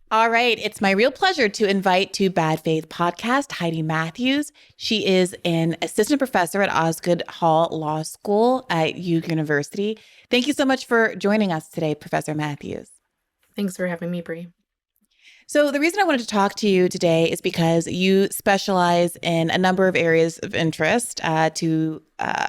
All right. It's my real pleasure to invite to Bad Faith Podcast Heidi Matthews. She is an assistant professor at Osgood Hall Law School at University. Thank you so much for joining us today, Professor Matthews. Thanks for having me, Bree. So, the reason I wanted to talk to you today is because you specialize in a number of areas of interest to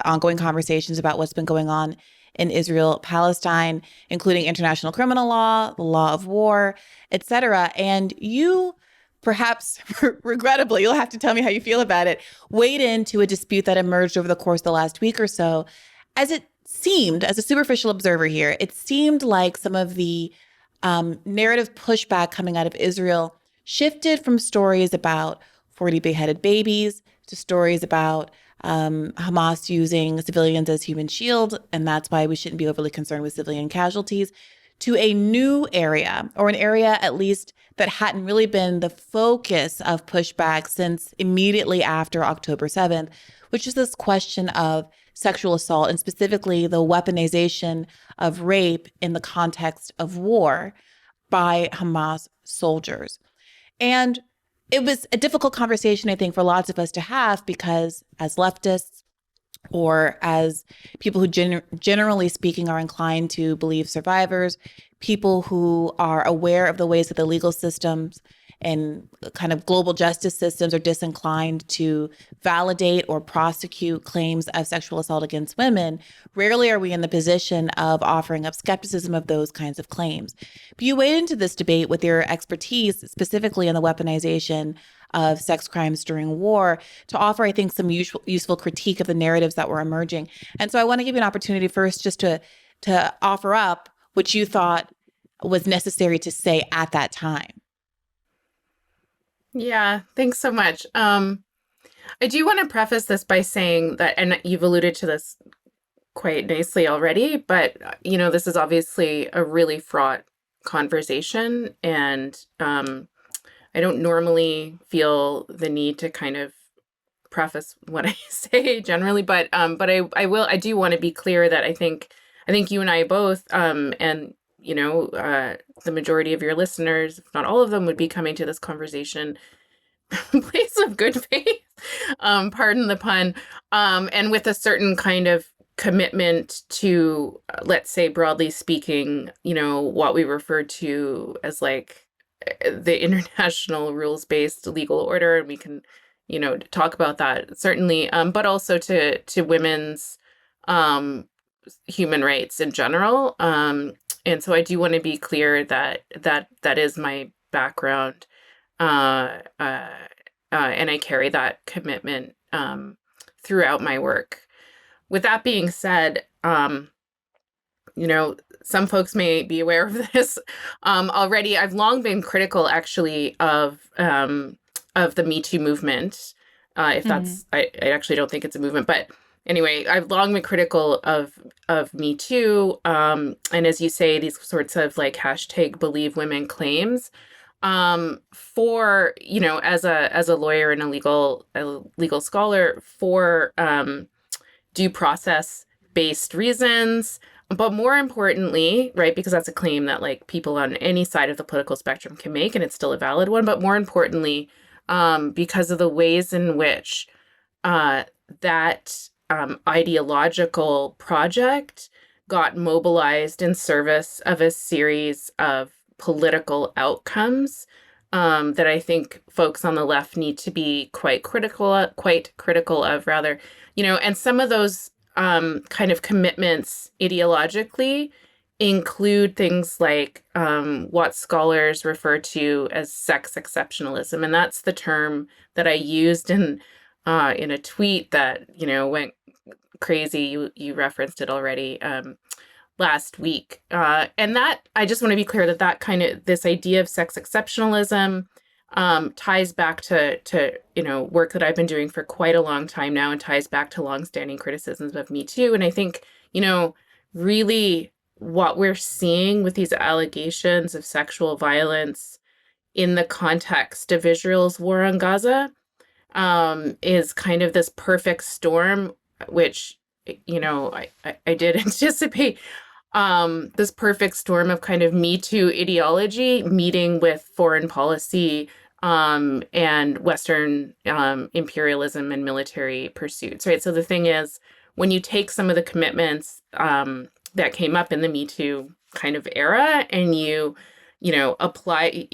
ongoing conversations about what's been going on in Israel, Palestine, including international criminal law, the law of war, etc. And you, perhaps regrettably, you'll have to tell me how you feel about it, weighed into a dispute that emerged over the course of the last week or so. As it seemed, as a superficial observer here, it seemed like some of the narrative pushback coming out of Israel shifted from stories about 40 beheaded babies to stories about Hamas using civilians as human shield, and that's why we shouldn't be overly concerned with civilian casualties, to a new area, or an area at least that hadn't really been the focus of pushback since immediately after October 7th, which is this question of sexual assault and specifically the weaponization of rape in the context of war by Hamas soldiers. And it was a difficult conversation, I think, for lots of us to have because as leftists or as people who generally speaking are inclined to believe survivors, people who are aware of the ways that the legal systems and kind of global justice systems are disinclined to validate or prosecute claims of sexual assault against women, rarely are we in the position of offering up skepticism of those kinds of claims. But you wade into this debate with your expertise, specifically in the weaponization of sex crimes during war, to offer, I think, some useful critique of the narratives that were emerging. And so I want to give you an opportunity first just to offer up what you thought was necessary to say at that time. Yeah, thanks so much. I do want to preface this by saying that, and you've alluded to this quite nicely already, but, this is obviously a really fraught conversation, and I don't normally feel the need to kind of preface what I say generally, but I do want to be clear that I think you and I both, and the majority of your listeners, if not all of them, would be coming to this conversation from a place of good faith, pardon the pun, and with a certain kind of commitment to, let's say, broadly speaking, what we refer to as like the international rules-based legal order, and we can, talk about that certainly, but also to women's human rights in general. And so I do want to be clear that is my background, and I carry that commitment throughout my work. With that being said, some folks may be aware of this already. I've long been critical, actually, of the Me Too movement. If that's, I actually don't think it's a movement, but anyway, I've long been critical of Me Too, and as you say, these sorts of like hashtag believe women claims, for, as a lawyer and a legal scholar, for due process based reasons, but more importantly, right, because that's a claim that like people on any side of the political spectrum can make, and it's still a valid one, but more importantly, because of the ways in which that ideological project got mobilized in service of a series of political outcomes that I think folks on the left need to be quite critical of, rather, and some of those kind of commitments ideologically include things like what scholars refer to as sex exceptionalism, and that's the term that I used in a tweet that went crazy. You referenced it already last week, and that I just want to be clear that kind of this idea of sex exceptionalism ties back to work that I've been doing for quite a long time now, and ties back to longstanding criticisms of Me Too. And I think really what we're seeing with these allegations of sexual violence in the context of Israel's war on Gaza is kind of this perfect storm, which I did anticipate this perfect storm of kind of Me Too ideology meeting with foreign policy and Western imperialism and military pursuits, right? So the thing is, when you take some of the commitments that came up in the Me Too kind of era and you apply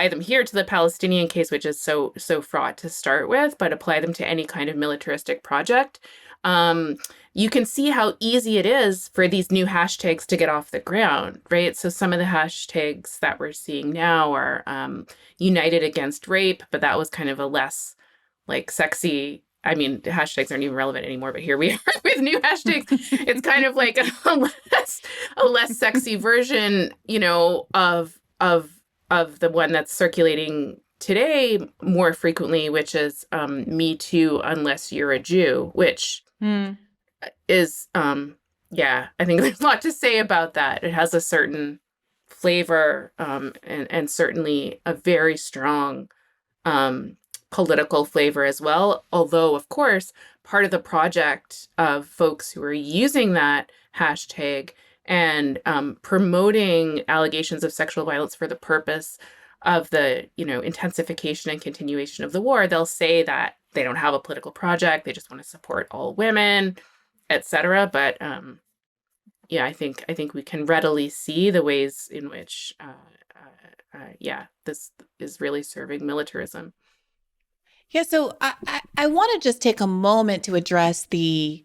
them here to the Palestinian case, which is so fraught to start with, but apply them to any kind of militaristic project, you can see how easy it is for these new hashtags to get off the ground, right? So some of the hashtags that we're seeing now are United Against Rape, but that was kind of a less like sexy. I mean, the hashtags aren't even relevant anymore, but here we are with new hashtags. It's kind of like a less sexy version, of the one that's circulating today more frequently, which is Me Too Unless You're a Jew, which is, I think there's a lot to say about that. It has a certain flavor and certainly a very strong political flavor as well. Although, of course, part of the project of folks who are using that hashtag and promoting allegations of sexual violence for the purpose of the, intensification and continuation of the war, they'll say that they don't have a political project, they just want to support all women, etc. But I think we can readily see the ways in which, this is really serving militarism. Yeah, so I want to just take a moment to address the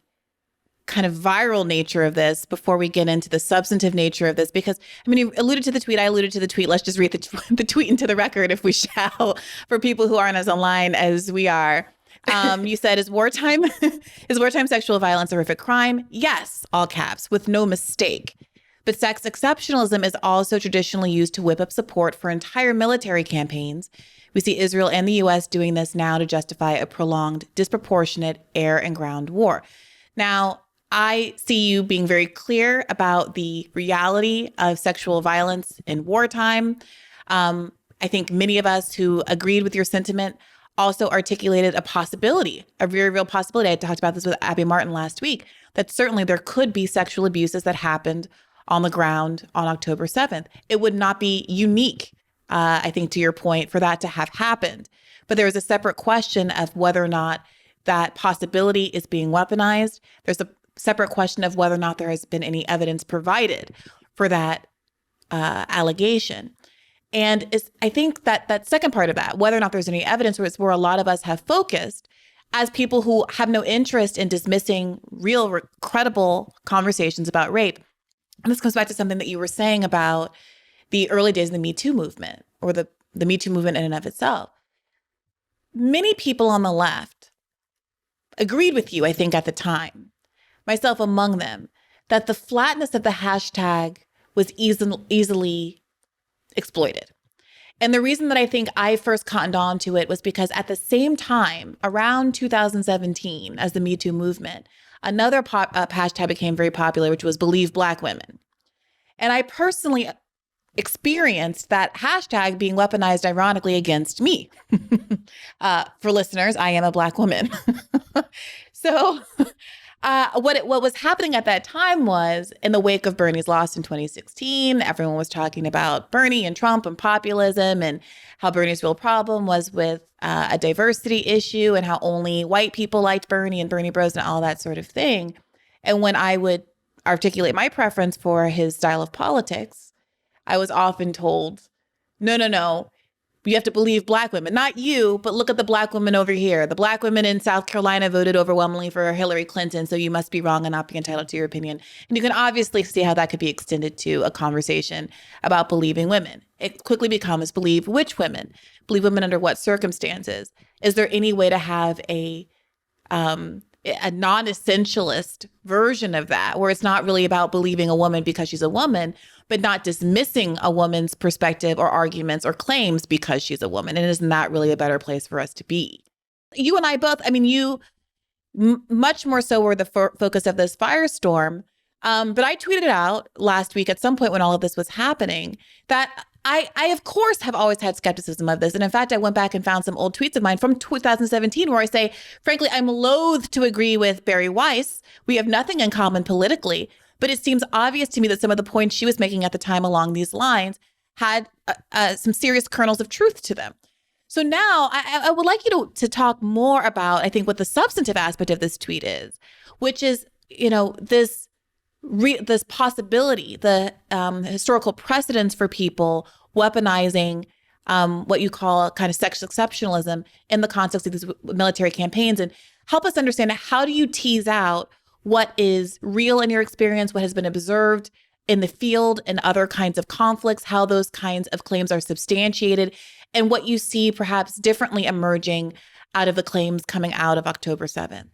kind of viral nature of this before we get into the substantive nature of this, because you alluded to the tweet, I alluded to the tweet. Let's just read the tweet into the record, if we shall, for people who aren't as online as we are. You said, is wartime sexual violence a horrific crime? Yes, all caps, with no mistake. But sex exceptionalism is also traditionally used to whip up support for entire military campaigns. We see Israel and the U.S. doing this now to justify a prolonged, disproportionate air and ground war. Now, I see you being very clear about the reality of sexual violence in wartime. I think many of us who agreed with your sentiment also articulated a possibility, a very real possibility. I talked about this with Abby Martin last week, that certainly there could be sexual abuses that happened on the ground on October 7th. It would not be unique, I think, to your point, for that to have happened. But there is a separate question of whether or not that possibility is being weaponized. There's a separate question of whether or not there has been any evidence provided for that allegation. And I think that second part of that, whether or not there's any evidence, is where a lot of us have focused as people who have no interest in dismissing real, credible conversations about rape. And this comes back to something that you were saying about the early days of the Me Too movement, or the Me Too movement in and of itself. Many people on the left agreed with you, I think, at the time, myself among them, that the flatness of the hashtag was easily exploited. And the reason that I think I first cottoned on to it was because at the same time, around 2017, as the Me Too movement, another hashtag became very popular, which was Believe Black Women. And I personally experienced that hashtag being weaponized, ironically, against me. For listeners, I am a Black woman. So what was happening at that time was, in the wake of Bernie's loss in 2016, everyone was talking about Bernie and Trump and populism, and how Bernie's real problem was with a diversity issue, and how only white people liked Bernie and Bernie bros and all that sort of thing. And when I would articulate my preference for his style of politics, I was often told, no, you have to believe Black women. Not you, but look at the Black women over here. The Black women in South Carolina voted overwhelmingly for Hillary Clinton, so you must be wrong and not be entitled to your opinion. And you can obviously see how that could be extended to a conversation about believing women. It quickly becomes believe which women? Believe women under what circumstances? Is there any way to have a non-essentialist version of that, where it's not really about believing a woman because she's a woman, but not dismissing a woman's perspective or arguments or claims because she's a woman? And isn't that really a better place for us to be? You and I both, you much more so were the focus of this firestorm. But I tweeted out last week at some point when all of this was happening that I of course have always had skepticism of this. And in fact, I went back and found some old tweets of mine from 2017 where I say, frankly, I'm loath to agree with Barry Weiss. We have nothing in common politically, But it seems obvious to me that some of the points she was making at the time along these lines had some serious kernels of truth to them. So now I would like you to talk more about, I think, what the substantive aspect of this tweet is, which is, this this possibility, the historical precedents for people weaponizing what you call kind of sex exceptionalism in the context of these military campaigns, and help us understand, how do you tease out what is real in your experience, what has been observed in the field and other kinds of conflicts, how those kinds of claims are substantiated, and what you see perhaps differently emerging out of the claims coming out of October 7th.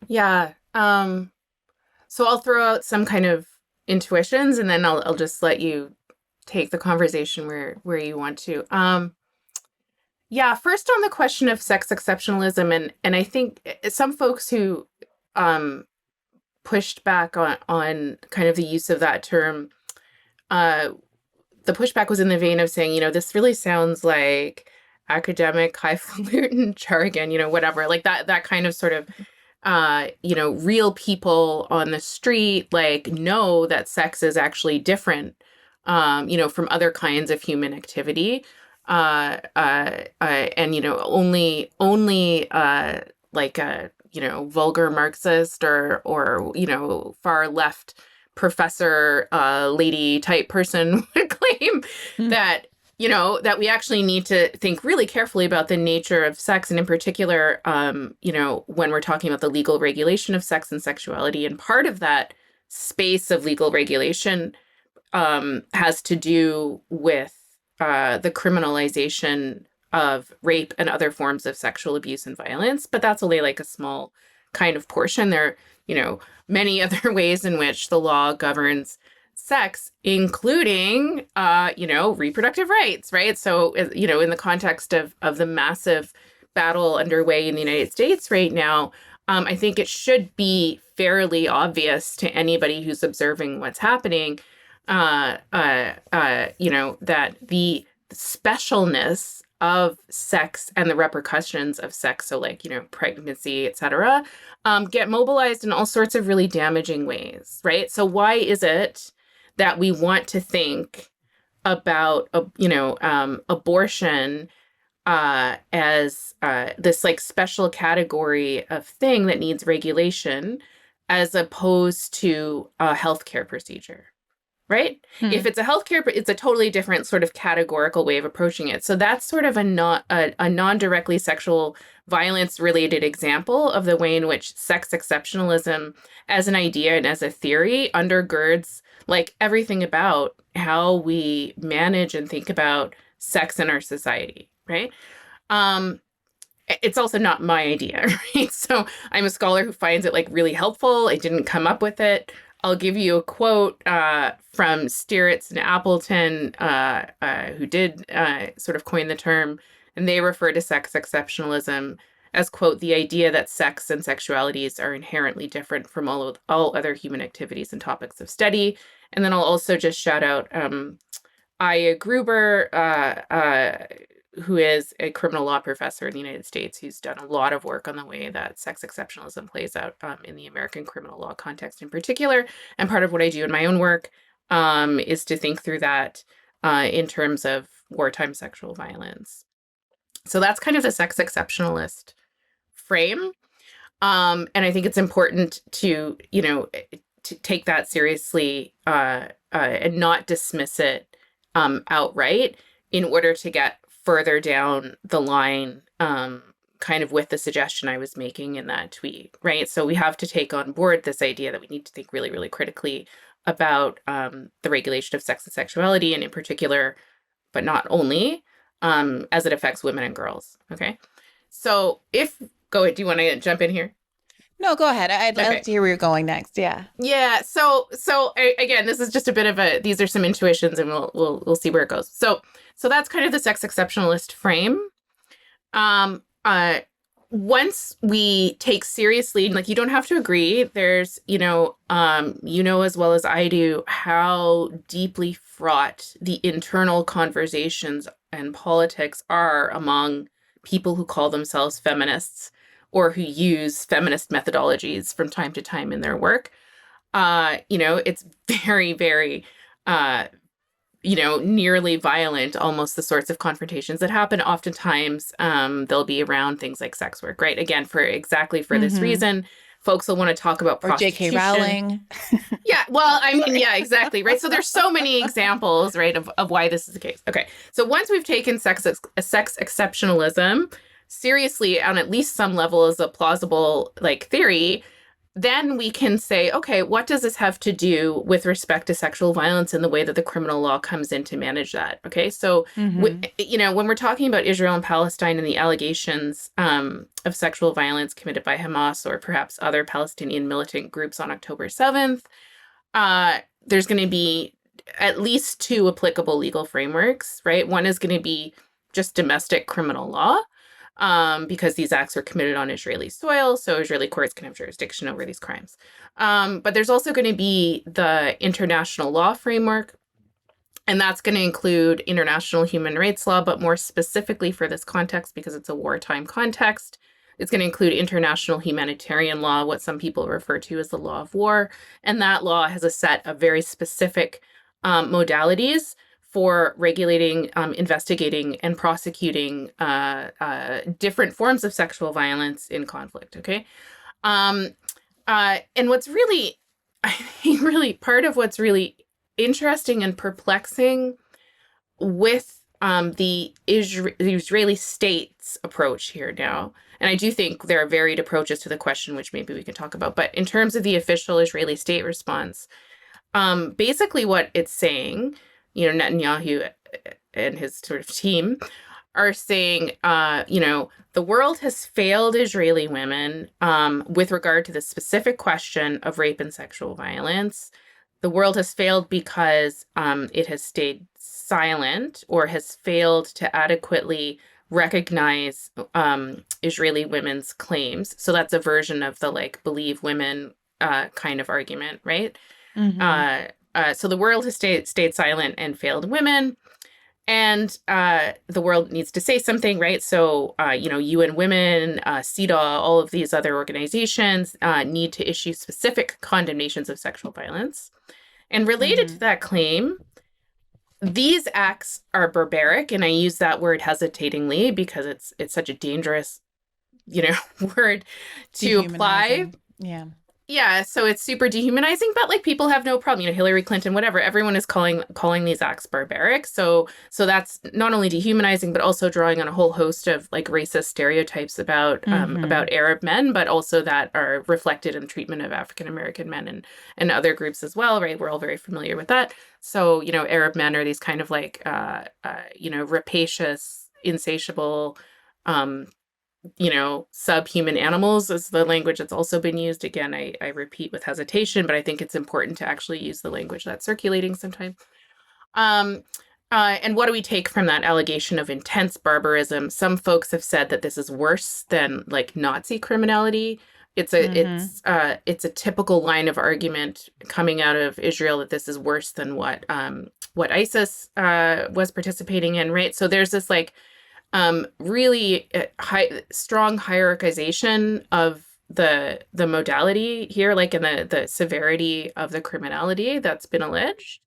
Yeah. So I'll throw out some kind of intuitions, and then I'll just let you take the conversation where you want to. Yeah, first on the question of sex exceptionalism, and I think some folks who pushed back on kind of the use of that term, the pushback was in the vein of saying, this really sounds like academic highfalutin jargon, whatever, like that kind of sort of real people on the street know that sex is actually different, from other kinds of human activity, and only like a vulgar Marxist or far left professor lady type person would claim that that we actually need to think really carefully about the nature of sex. And in particular, when we're talking about the legal regulation of sex and sexuality, and part of that space of legal regulation has to do with the criminalization of rape and other forms of sexual abuse and violence. But that's only like a small kind of portion. There are, many other ways in which the law governs sex, including, reproductive rights, right? So, in the context of the massive battle underway in the United States right now, I think it should be fairly obvious to anybody who's observing what's happening, that the specialness of sex and the repercussions of sex, so pregnancy, et cetera, get mobilized in all sorts of really damaging ways, right? So why is it that we want to think about, abortion as this special category of thing that needs regulation, as opposed to a healthcare procedure, right? If it's a healthcare, it's a totally different sort of categorical way of approaching it. So that's sort of a non-directly sexual violence related example of the way in which sex exceptionalism as an idea and as a theory undergirds everything about how we manage and think about sex in our society, right? It's also not my idea, right? So I'm a scholar who finds it really helpful. I didn't come up with it. I'll give you a quote from Stieritz and Appleton, who did sort of coin the term, and they refer to sex exceptionalism as, quote, the idea that sex and sexualities are inherently different from all other human activities and topics of study. And then I'll also just shout out Aya Gruber, who is a criminal law professor in the United States, who's done a lot of work on the way that sex exceptionalism plays out in the American criminal law context in particular. And part of what I do in my own work is to think through that in terms of wartime sexual violence. So that's kind of the sex exceptionalist frame. And I think it's important to, to take that seriously and not dismiss it outright in order to get further down the line, kind of with the suggestion I was making in that tweet, right? So we have to take on board this idea that we need to think really, really critically about the regulation of sex and sexuality, and in particular, but not only, as it affects women and girls, okay? So go ahead, do you want to jump in here? No, go ahead. I'd like to hear where you're going next. Yeah. Yeah. So again, this is just a bit of these are some intuitions, and we'll see where it goes. So that's kind of the sex exceptionalist frame. Once we take seriously, you don't have to agree. There's, as well as I do, how deeply fraught the internal conversations and politics are among people who call themselves feminists, or who use feminist methodologies from time to time in their work. It's very, very, uh, nearly violent, almost the sorts of confrontations that happen. Oftentimes, they'll be around things like sex work, right? Again, for this Mm-hmm. reason, folks will want to talk about Or J.K. prostitution. Rowling. Yeah, well, I mean, yeah, exactly, right? So there's so many examples, right, of why this is the case. Okay, so once we've taken sex exceptionalism seriously on at least some level as a plausible like theory, then we can say, okay, what does this have to do with respect to sexual violence and the way that the criminal law comes in to manage that? Okay, so Mm-hmm. when we're talking about Israel and Palestine and the allegations of sexual violence committed by Hamas or perhaps other Palestinian militant groups on October 7th, there's going to be at least two applicable legal frameworks, right? One is going to be just domestic criminal law, because these acts are committed on Israeli soil, so Israeli courts can have jurisdiction over these crimes. But there's also going to be the international law framework, and that's going to include international human rights law, but more specifically for this context, because it's a wartime context, it's going to include international humanitarian law, what some people refer to as the law of war. And that law has a set of very specific modalities for regulating, investigating, and prosecuting different forms of sexual violence in conflict. Okay. And what's really, I think, really part of what's really interesting and perplexing with the Israeli state's approach here now, and I do think there are varied approaches to the question, which maybe we can talk about, but in terms of the official Israeli state response, basically what it's saying, Netanyahu and his sort of team are saying, the world has failed Israeli women with regard to the specific question of rape and sexual violence. The world has failed because it has stayed silent or has failed to adequately recognize Israeli women's claims. So that's a version of the like believe women kind of argument, right? Mm-hmm. So the world has stayed silent and failed women. And the world needs to say something, right? So, UN Women, CEDAW, all of these other organizations need to issue specific condemnations of sexual violence. And related Mm-hmm. to that claim, these acts are barbaric, and I use that word hesitatingly because it's such a dangerous, word to apply. Dehumanizing. Yeah. Yeah, so it's super dehumanizing, but like people have no problem. Hillary Clinton, whatever. Everyone is calling these acts barbaric. So that's not only dehumanizing, but also drawing on a whole host of like racist stereotypes Mm-hmm. about Arab men, but also that are reflected in the treatment of African American men and other groups as well. Right? We're all very familiar with that. So Arab men are these kind of like rapacious, insatiable, um, subhuman animals is the language that's also been used. Again, I repeat with hesitation, but I think it's important to actually use the language that's circulating sometimes. Um, and what do we take from that allegation of intense barbarism? Some folks have said that this is worse than like Nazi criminality. Mm-hmm. It's a typical line of argument coming out of Israel that this is worse than what ISIS was participating in, right? So there's this like really strong hierarchization of the modality here, like in the severity of the criminality that's been alleged.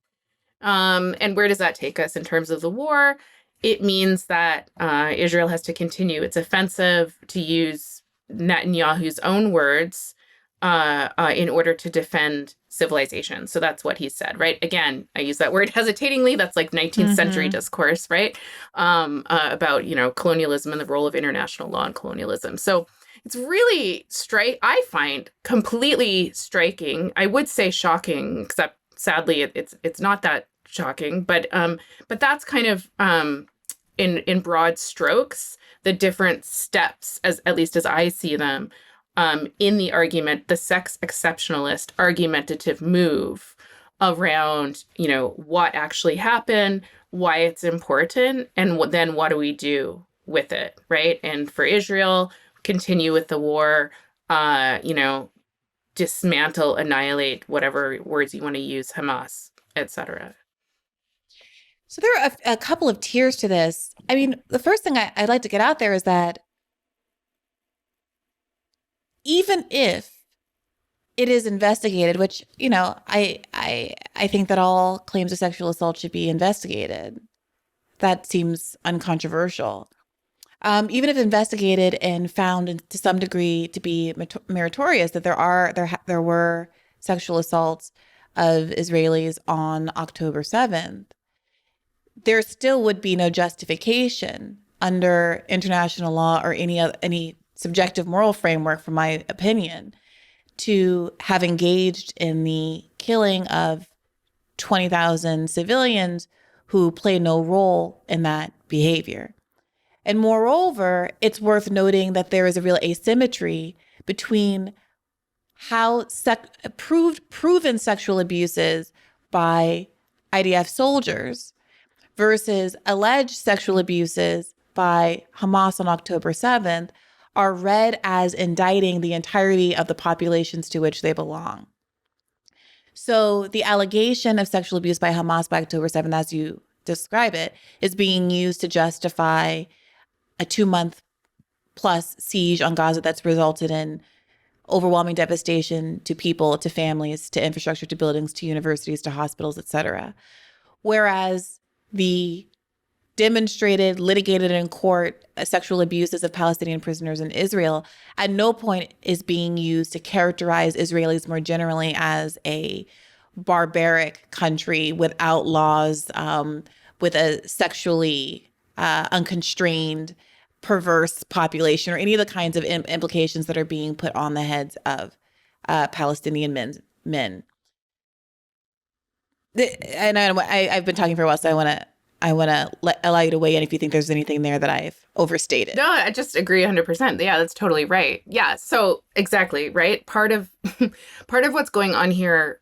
And where does that take us in terms of the war? It means that Israel has to continue its offensive, to use Netanyahu's own words, in order to defend civilization. So that's what he said, right? Again, I use that word hesitatingly. That's like 19th century Mm-hmm. discourse, right? About, colonialism and the role of international law and colonialism. So it's really I find completely striking. I would say shocking, except sadly it's not that shocking, but that's kind of in broad strokes the different steps, as at least as I see them, in the argument, the sex exceptionalist argumentative move around, what actually happened, why it's important, and then what do we do with it, right? And for Israel, continue with the war, dismantle, annihilate, whatever words you want to use, Hamas, etc. So there are a couple of tiers to this. I mean, the first thing I'd like to get out there is that even if it is investigated, which, I think that all claims of sexual assault should be investigated. That seems uncontroversial. Even if investigated and found to some degree to be meritorious, that there were sexual assaults of Israelis on October 7th, there still would be no justification under international law or any subjective moral framework, from my opinion, to have engaged in the killing of 20,000 civilians who play no role in that behavior. And moreover, it's worth noting that there is a real asymmetry between how proven sexual abuses by IDF soldiers versus alleged sexual abuses by Hamas on October 7th are read as indicting the entirety of the populations to which they belong. So the allegation of sexual abuse by Hamas by October 7th, as you describe it, is being used to justify a 2-month plus siege on Gaza that's resulted in overwhelming devastation to people, to families, to infrastructure, to buildings, to universities, to hospitals, etc. Whereas the demonstrated, litigated in court sexual abuses of Palestinian prisoners in Israel at no point is being used to characterize Israelis more generally as a barbaric country without laws, with a sexually unconstrained, perverse population, or any of the kinds of implications that are being put on the heads of Palestinian men. And I've been talking for a while, so I want to allow you to weigh in if you think there's anything there that I've overstated. No, I just agree 100%. Yeah, that's totally right. Yeah, so exactly, right? Part of what's going on here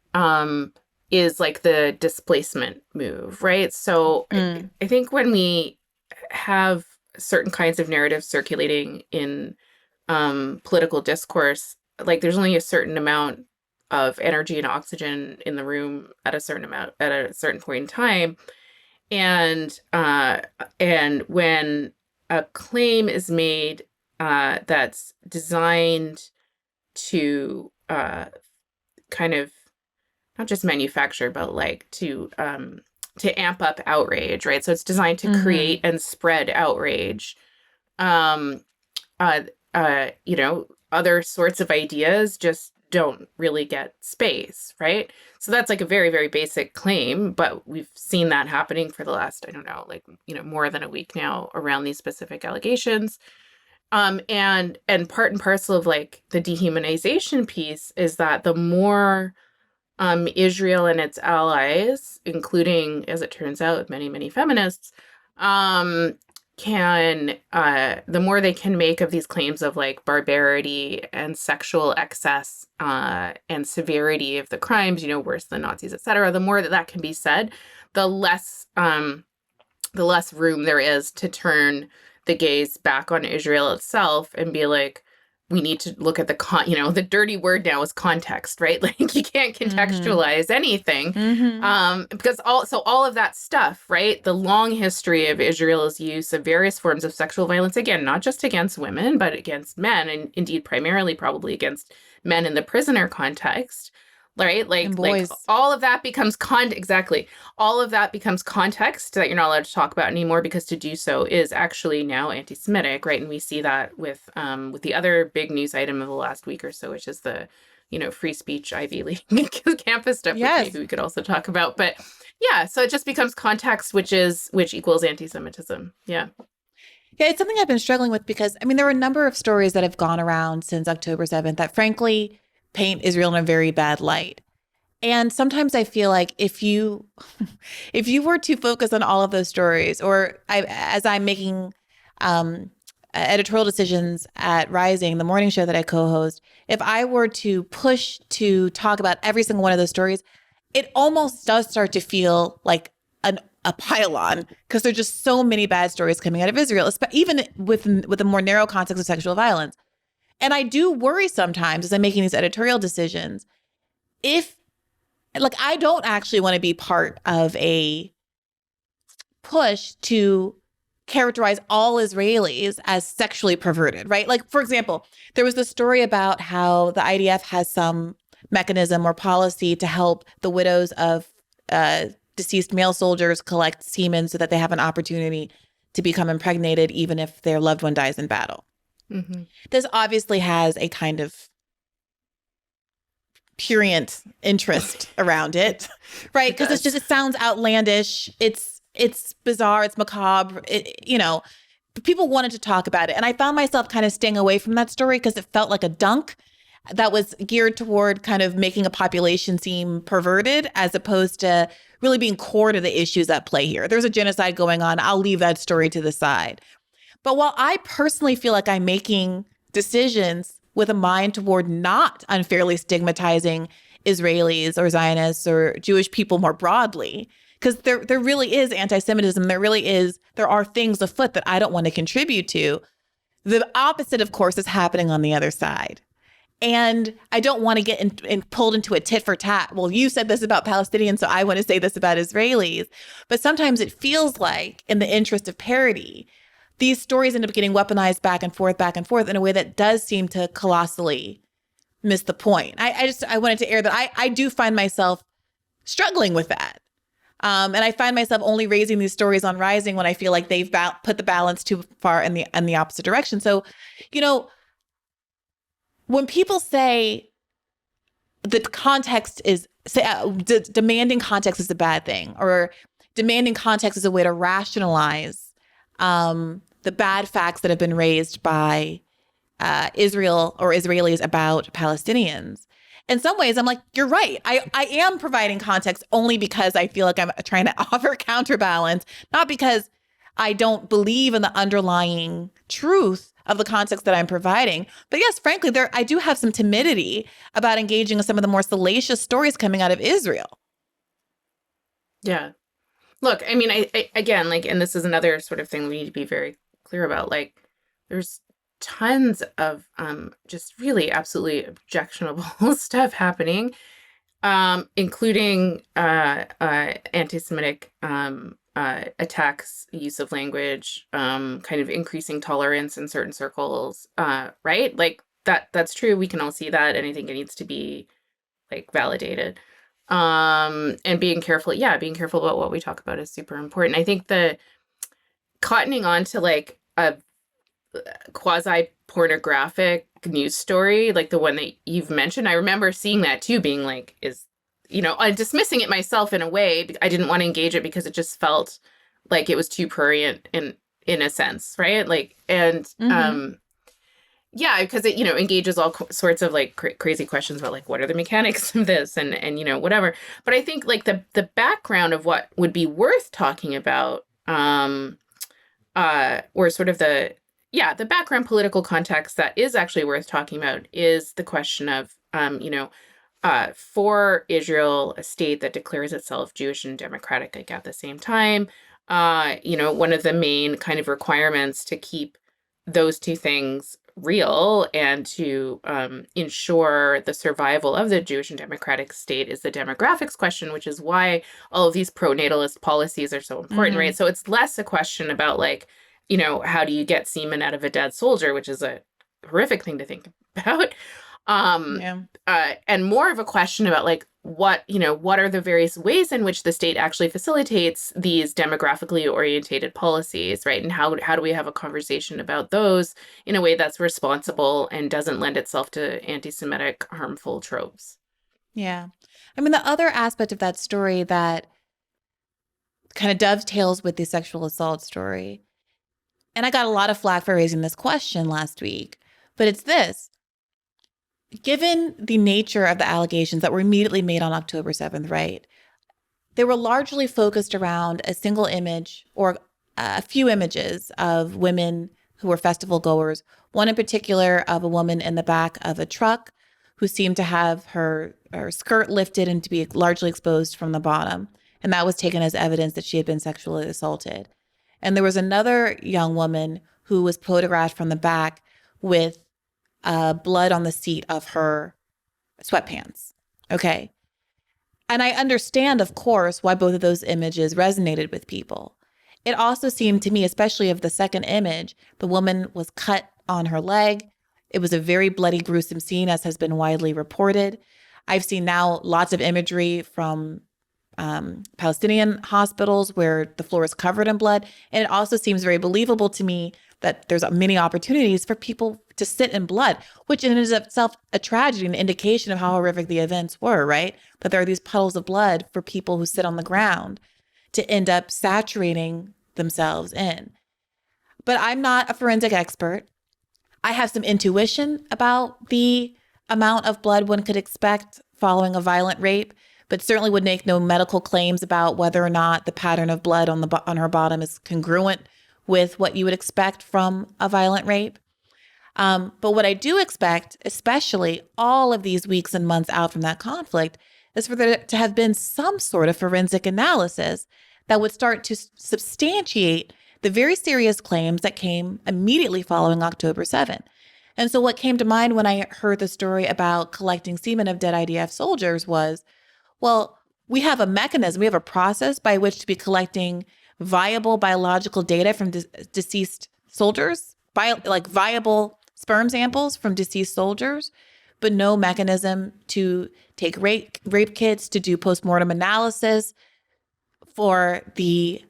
is like the displacement move, right? So I think when we have certain kinds of narratives circulating in political discourse, like there's only a certain amount of energy and oxygen in the room at a certain point in time. And when a claim is made that's designed to kind of not just manufacture, but like to amp up outrage, right? So it's designed to create and spread outrage. Other sorts of ideas just don't really get space, right? So that's like a very, very basic claim, but we've seen that happening for the last, I don't know, more than a week now around these specific allegations. And part and parcel of like the dehumanization piece is that the more Israel and its allies, including, as it turns out, many, many feminists, the more they can make of these claims of like barbarity and sexual excess and severity of the crimes, worse than Nazis, etc., the more that can be said, the less room there is to turn the gaze back on Israel itself and be like, we need to look at the dirty word now is context, right? Like you can't contextualize anything because all of that stuff, right? The long history of Israel's use of various forms of sexual violence, again, not just against women, but against men, and indeed primarily probably against men in the prisoner context, right? Like all of that becomes exactly. All of that becomes context that you're not allowed to talk about anymore because to do so is actually now anti-Semitic, right? And we see that with the other big news item of the last week or so, which is the, free speech Ivy League campus stuff, which maybe we could also talk about. But yeah, so it just becomes context, which equals anti-Semitism. Yeah. Yeah, it's something I've been struggling with because, there are a number of stories that have gone around since October 7th that frankly paint Israel in a very bad light. And sometimes I feel like if you were to focus on all of those stories, or as I'm making editorial decisions at Rising, the morning show that I co-host, if I were to push to talk about every single one of those stories, it almost does start to feel like a pile-on because there's just so many bad stories coming out of Israel, even with a more narrow context of sexual violence. And I do worry sometimes as I'm making these editorial decisions, I don't actually want to be part of a push to characterize all Israelis as sexually perverted, right? Like, for example, there was the story about how the IDF has some mechanism or policy to help the widows of deceased male soldiers collect semen so that they have an opportunity to become impregnated even if their loved one dies in battle. Mm-hmm. This obviously has a kind of prurient interest around it, right? Because it sounds outlandish. It's bizarre. It's macabre. But people wanted to talk about it. And I found myself kind of staying away from that story because it felt like a dunk that was geared toward kind of making a population seem perverted as opposed to really being core to the issues at play here. There's a genocide going on. I'll leave that story to the side. But while I personally feel like I'm making decisions with a mind toward not unfairly stigmatizing Israelis or Zionists or Jewish people more broadly, because there really is anti-Semitism, there are things afoot that I don't want to contribute to. The opposite, of course, is happening on the other side. And I don't want to get pulled into a tit for tat. Well, you said this about Palestinians, so I want to say this about Israelis. But sometimes it feels like, in the interest of parity, these stories end up getting weaponized back and forth in a way that does seem to colossally miss the point. I wanted to air that I do find myself struggling with that. And I find myself only raising these stories on Rising when I feel like they've put the balance too far in the opposite direction. So, when people say that context is demanding context is a bad thing, or demanding context is a way to rationalize the bad facts that have been raised by Israel or Israelis about Palestinians. In some ways, I'm like, you're right. I am providing context only because I feel like I'm trying to offer counterbalance, not because I don't believe in the underlying truth of the context that I'm providing. But yes, frankly, I do have some timidity about engaging in some of the more salacious stories coming out of Israel. Yeah. Look, I mean, I again, like, and this is another sort of thing we need to be very clear about. Like, there's tons of just really absolutely objectionable stuff happening, including anti-Semitic attacks, use of language, kind of increasing tolerance in certain circles, right? Like that's true. We can all see that, and I think it needs to be like validated. And being careful about what we talk about is super important. I think the cottoning on to like a quasi pornographic news story, like the one that you've mentioned, I remember seeing that too, being like, I'm dismissing it myself in a way. I didn't want to engage it because it just felt like it was too prurient in a sense, right? Like, and yeah, because it engages all sorts of like crazy questions about like what are the mechanics of this and whatever. But I think like the background of what would be worth talking about, or sort of the background political context that is actually worth talking about is the question of for Israel, a state that declares itself Jewish and democratic, like at the same time, one of the main kind of requirements to keep those two things real and to ensure the survival of the Jewish and democratic state is the demographics question, which is why all of these pro-natalist policies are so important, right? So it's less a question about like, how do you get semen out of a dead soldier, which is a horrific thing to think about. And more of a question about like what are the various ways in which the state actually facilitates these demographically orientated policies, right? And how do we have a conversation about those in a way that's responsible and doesn't lend itself to anti-Semitic harmful tropes? Yeah. I mean, the other aspect of that story that kind of dovetails with the sexual assault story, and I got a lot of flack for raising this question last week, but it's this. Given the nature of the allegations that were immediately made on October 7th, right? They were largely focused around a single image or a few images of women who were festival goers. One in particular of a woman in the back of a truck who seemed to have her skirt lifted and to be largely exposed from the bottom. And that was taken as evidence that she had been sexually assaulted. And there was another young woman who was photographed from the back with blood on the seat of her sweatpants. Okay. And I understand, of course, why both of those images resonated with people. It also seemed to me, especially of the second image, the woman was cut on her leg. It was a very bloody, gruesome scene, as has been widely reported. I've seen now lots of imagery from Palestinian hospitals where the floor is covered in blood. And it also seems very believable to me that there's many opportunities for people to sit in blood, which in and of itself a tragedy, an indication of how horrific the events were, right? That there are these puddles of blood for people who sit on the ground to end up saturating themselves in. But I'm not a forensic expert. I have some intuition about the amount of blood one could expect following a violent rape, but certainly would make no medical claims about whether or not the pattern of blood on her bottom is congruent with what you would expect from a violent rape. But what I do expect, especially all of these weeks and months out from that conflict, is for there to have been some sort of forensic analysis that would start to substantiate the very serious claims that came immediately following October 7th. And so what came to mind when I heard the story about collecting semen of dead IDF soldiers was, well, we have a mechanism, we have a process by which to be collecting viable biological data from deceased soldiers, like viable sperm samples from deceased soldiers, but no mechanism to take rape kits, to do postmortem analysis for the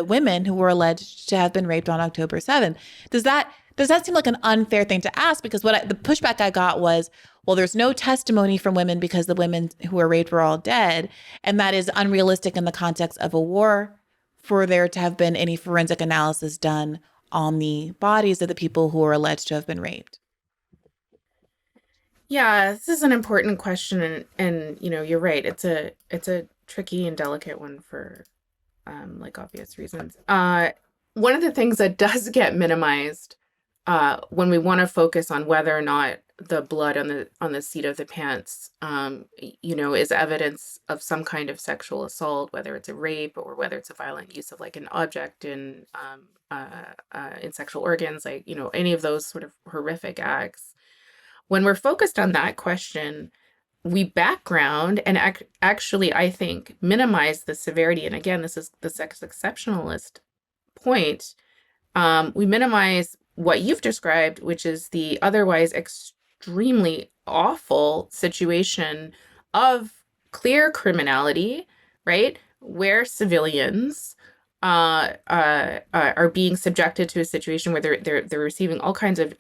women who were alleged to have been raped on October 7th. Does that seem like an unfair thing to ask? Because the pushback I got was, well, there's no testimony from women because the women who were raped were all dead. And that is unrealistic in the context of a war for there to have been any forensic analysis done on the bodies of the people who were alleged to have been raped. Yeah, this is an important question, and you're right. It's a tricky and delicate one for like obvious reasons. One of the things that does get minimized when we want to focus on whether or not the blood on the seat of the pants is evidence of some kind of sexual assault, whether it's a rape or whether it's a violent use of like an object in sexual organs, like any of those sort of horrific acts. When we're focused on that question, we background and actually, I think, minimize the severity. And again, this is the sex exceptionalist point. We minimize what you've described, which is the otherwise extremely awful situation of clear criminality, right? Where civilians are being subjected to a situation where they're receiving all kinds of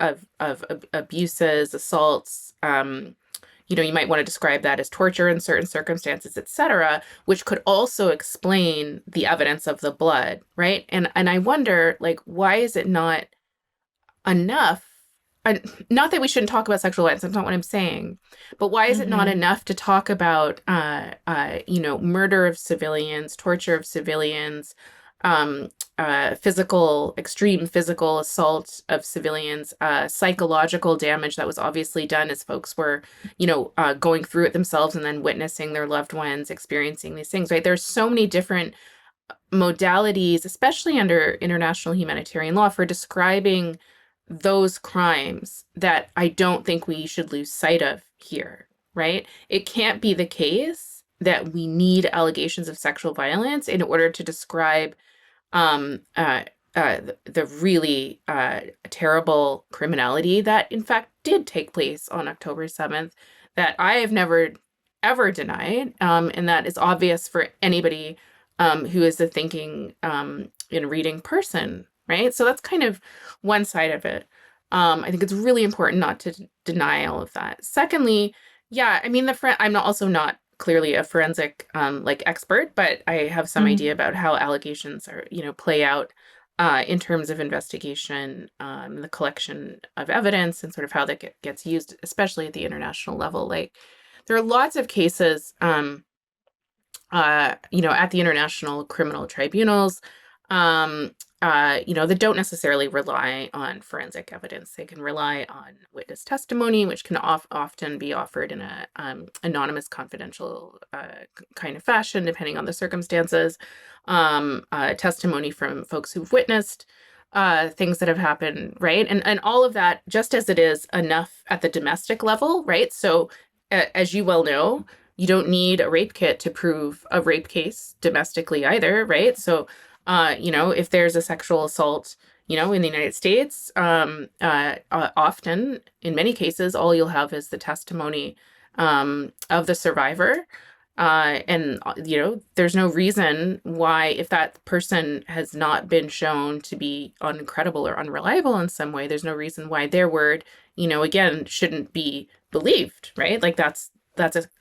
abuses, assaults. You might want to describe that as torture in certain circumstances, etc., which could also explain the evidence of the blood, right? And I wonder, like, why is it not enough? Not that we shouldn't talk about sexual violence, that's not what I'm saying, but why is it not enough to talk about, murder of civilians, torture of civilians, extreme physical assault of civilians, psychological damage that was obviously done as folks were, going through it themselves and then witnessing their loved ones experiencing these things, right? There's so many different modalities, especially under international humanitarian law, for describing those crimes that I don't think we should lose sight of here, right? It can't be the case that we need allegations of sexual violence in order to describe the really terrible criminality that in fact did take place on October 7th, that I have never ever denied, and that is obvious for anybody who is a thinking and reading person, right? So that's kind of one side of it. I think it's really important not to deny all of that. Secondly, yeah, I mean, I'm also not clearly a forensic expert, but I have some idea about how allegations are, play out in terms of investigation, the collection of evidence, and sort of how that gets used, especially at the international level. Like, there are lots of cases, at the international criminal tribunals, that don't necessarily rely on forensic evidence. They can rely on witness testimony, which can often be offered in a anonymous, confidential kind of fashion, depending on the circumstances. Testimony from folks who've witnessed things that have happened, right? And all of that, just as it is enough at the domestic level, right? So as you well know, you don't need a rape kit to prove a rape case domestically either, right? So if there's a sexual assault, in the United States, often, in many cases, all you'll have is the testimony of the survivor. And, there's no reason why, if that person has not been shown to be uncredible or unreliable in some way, there's no reason why their word, again, shouldn't be believed, right? Like that's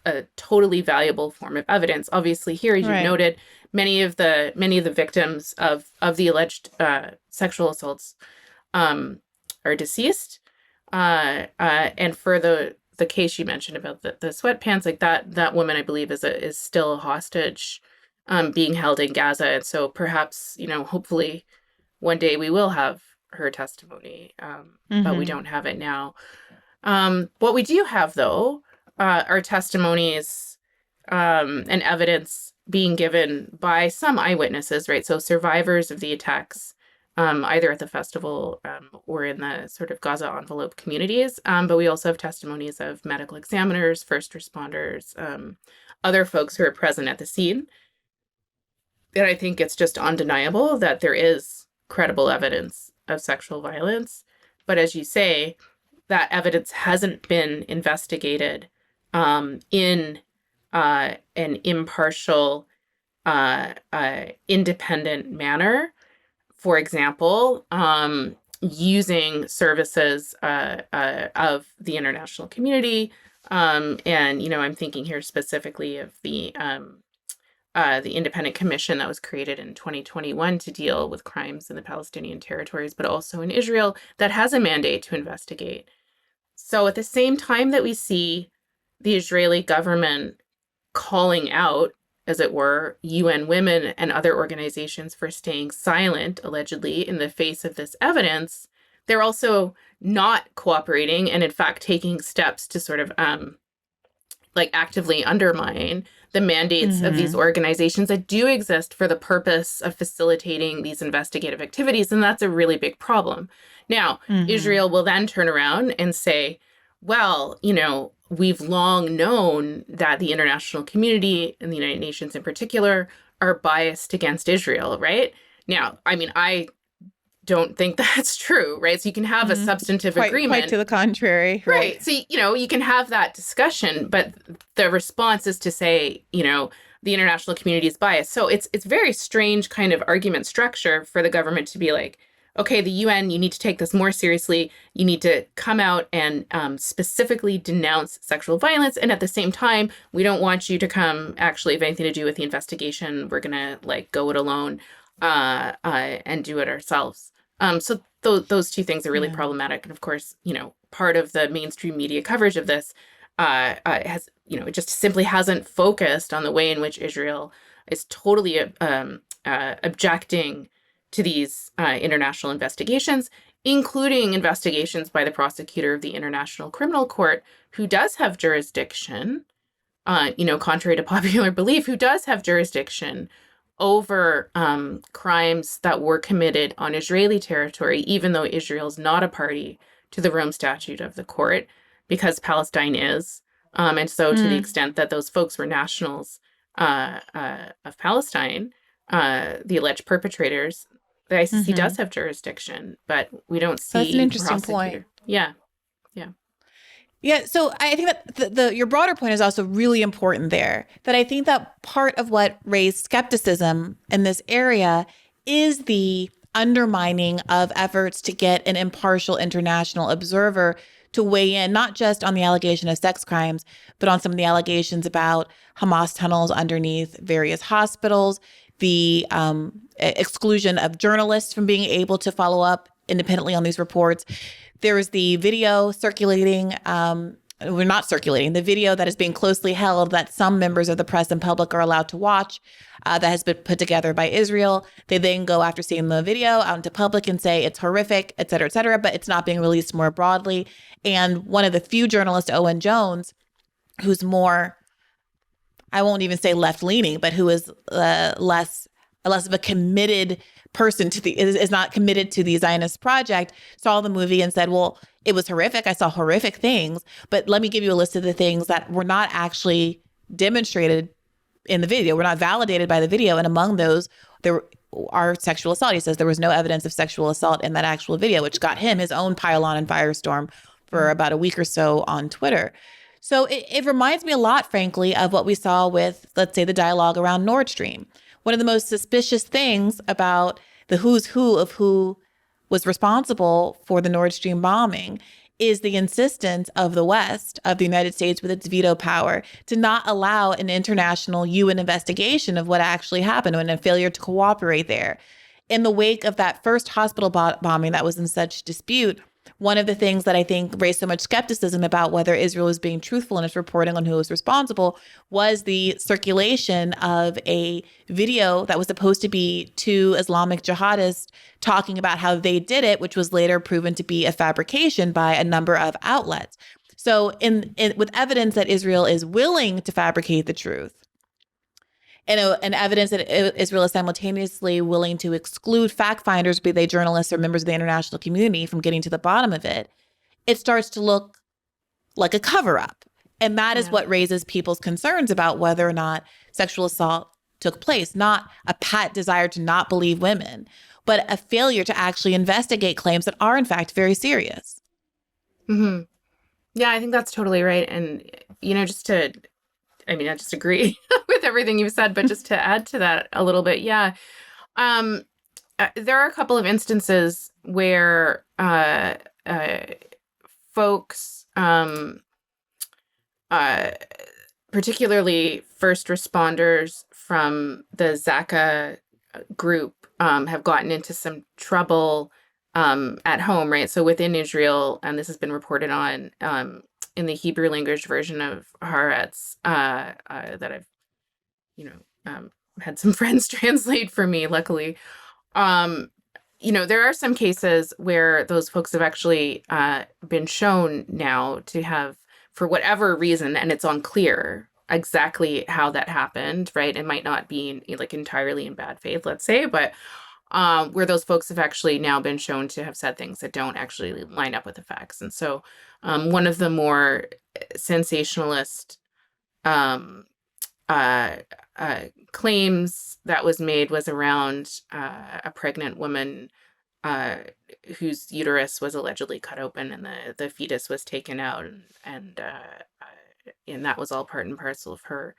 a totally valuable form of evidence. Obviously, here, as you've Right. noted, many of the victims of the alleged sexual assaults are deceased. And for the case you mentioned about the sweatpants, like that woman, I believe, is still a hostage, being held in Gaza. And so perhaps, hopefully one day we will have her testimony, but we Mm-hmm. don't have it now. What we do have, though, are testimonies and evidence being given by some eyewitnesses, right? So survivors of the attacks, either at the festival or in the sort of Gaza envelope communities. But we also have testimonies of medical examiners, first responders, other folks who are present at the scene. And I think it's just undeniable that there is credible evidence of sexual violence. But as you say, that evidence hasn't been investigated in an impartial, independent manner. For example, using services of the international community. And, I'm thinking here specifically of the independent commission that was created in 2021 to deal with crimes in the Palestinian territories, but also in Israel, that has a mandate to investigate. So at the same time that we see the Israeli government calling out, as it were, UN Women and other organizations for staying silent, allegedly, in the face of this evidence, they're also not cooperating and, in fact, taking steps to sort of actively undermine the mandates of these Mm-hmm. organizations that do exist for the purpose of facilitating these investigative activities. And that's a really big problem. Now, Mm-hmm. Israel will then turn around and say, well, we've long known that the international community and the United Nations in particular are biased against Israel, right? Now, I mean, I don't think that's true, right? So you can have a Mm-hmm. substantive Quite agreement. to the contrary, right? Right. So, you can have that discussion, but the response is to say, the international community is biased. So it's very strange kind of argument structure for the government to be like, okay, the UN, you need to take this more seriously. You need to come out and specifically denounce sexual violence. And at the same time, we don't want you to come actually have anything to do with the investigation. We're going to go it alone and do it ourselves. So those two things are really Yeah. problematic. And of course, part of the mainstream media coverage of this has, it just simply hasn't focused on the way in which Israel is totally objecting to these international investigations, including investigations by the prosecutor of the International Criminal Court, who does have jurisdiction, contrary to popular belief, who does have jurisdiction over crimes that were committed on Israeli territory, even though Israel's not a party to the Rome Statute of the Court, because Palestine is. And so, to the Mm. extent that those folks were nationals of Palestine, the alleged perpetrators, the ICC Mm-hmm. does have jurisdiction, but we don't That's an see the interesting point. prosecutor. Yeah, yeah. Yeah, so I think that the your broader point is also really important there. That I think that part of what raised skepticism in this area is the undermining of efforts to get an impartial international observer to weigh in, not just on the allegation of sex crimes, but on some of the allegations about Hamas tunnels underneath various hospitals, the exclusion of journalists from being able to follow up independently on these reports. There was the video circulating, we're not circulating, the video that is being closely held that some members of the press and public are allowed to watch, that has been put together by Israel. They then go, after seeing the video, out into public and say it's horrific, et cetera, but it's not being released more broadly. And one of the few journalists, Owen Jones, who's more, I won't even say left leaning, but who is less of a committed person to the is not committed to the Zionist project, saw the movie and said, well, it was horrific. I saw horrific things, but let me give you a list of the things that were not actually demonstrated in the video. Were not validated by the video. And among those, there are sexual assault. He says there was no evidence of sexual assault in that actual video, which got him his own pile on and firestorm for about a week or so on Twitter. So it reminds me a lot, frankly, of what we saw with, let's say, the dialogue around Nord Stream. One of the most suspicious things about the who's who of who was responsible for the Nord Stream bombing is the insistence of the West, of the United States with its veto power, to not allow an international UN investigation of what actually happened and a failure to cooperate there. In the wake of that first hospital bombing that was in such dispute, one of the things that I think raised so much skepticism about whether Israel was being truthful in its reporting on who was responsible was the circulation of a video that was supposed to be two Islamic jihadists talking about how they did it, which was later proven to be a fabrication by a number of outlets. So with evidence that Israel is willing to fabricate the truth, and evidence that Israel is simultaneously willing to exclude fact finders, be they journalists or members of the international community, from getting to the bottom of it, it starts to look like a cover up. And that is what raises people's concerns about whether or not sexual assault took place, not a pat desire to not believe women, but a failure to actually investigate claims that are, in fact, very serious. Mm-hmm. Yeah, I think that's totally right. And, I just agree with everything you've said, but just to add to that a little bit, there are a couple of instances where folks, particularly first responders from the Zaka group, have gotten into some trouble at home, right? So within Israel, and this has been reported on in the Hebrew language version of Haaretz that I've, had some friends translate for me, luckily. There are some cases where those folks have actually been shown now to have, for whatever reason, and it's unclear exactly how that happened, right? It might not be like entirely in bad faith, let's say, but where those folks have actually now been shown to have said things that don't actually line up with the facts. And so one of the more sensationalist claims that was made was around a pregnant woman whose uterus was allegedly cut open and the fetus was taken out, and that was all part and parcel of her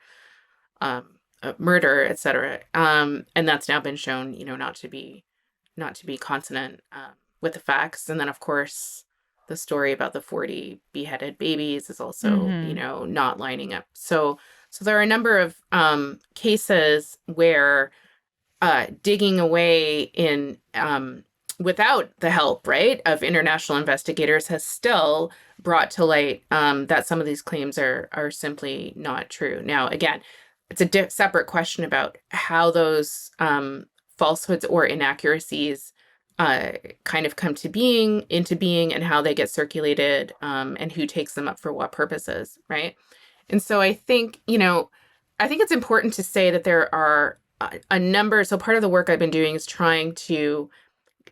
murder, etc. And that's now been shown, not to be consonant with the facts. And then, of course, the story about the 40 beheaded babies is also, not lining up. So there are a number of cases where digging away in without the help, right, of international investigators has still brought to light that some of these claims are simply not true. Now, again, it's a separate question about how those falsehoods or inaccuracies kind of come into being, and how they get circulated, and who takes them up for what purposes, right? And so I think it's important to say that there are a number. So part of the work I've been doing is trying to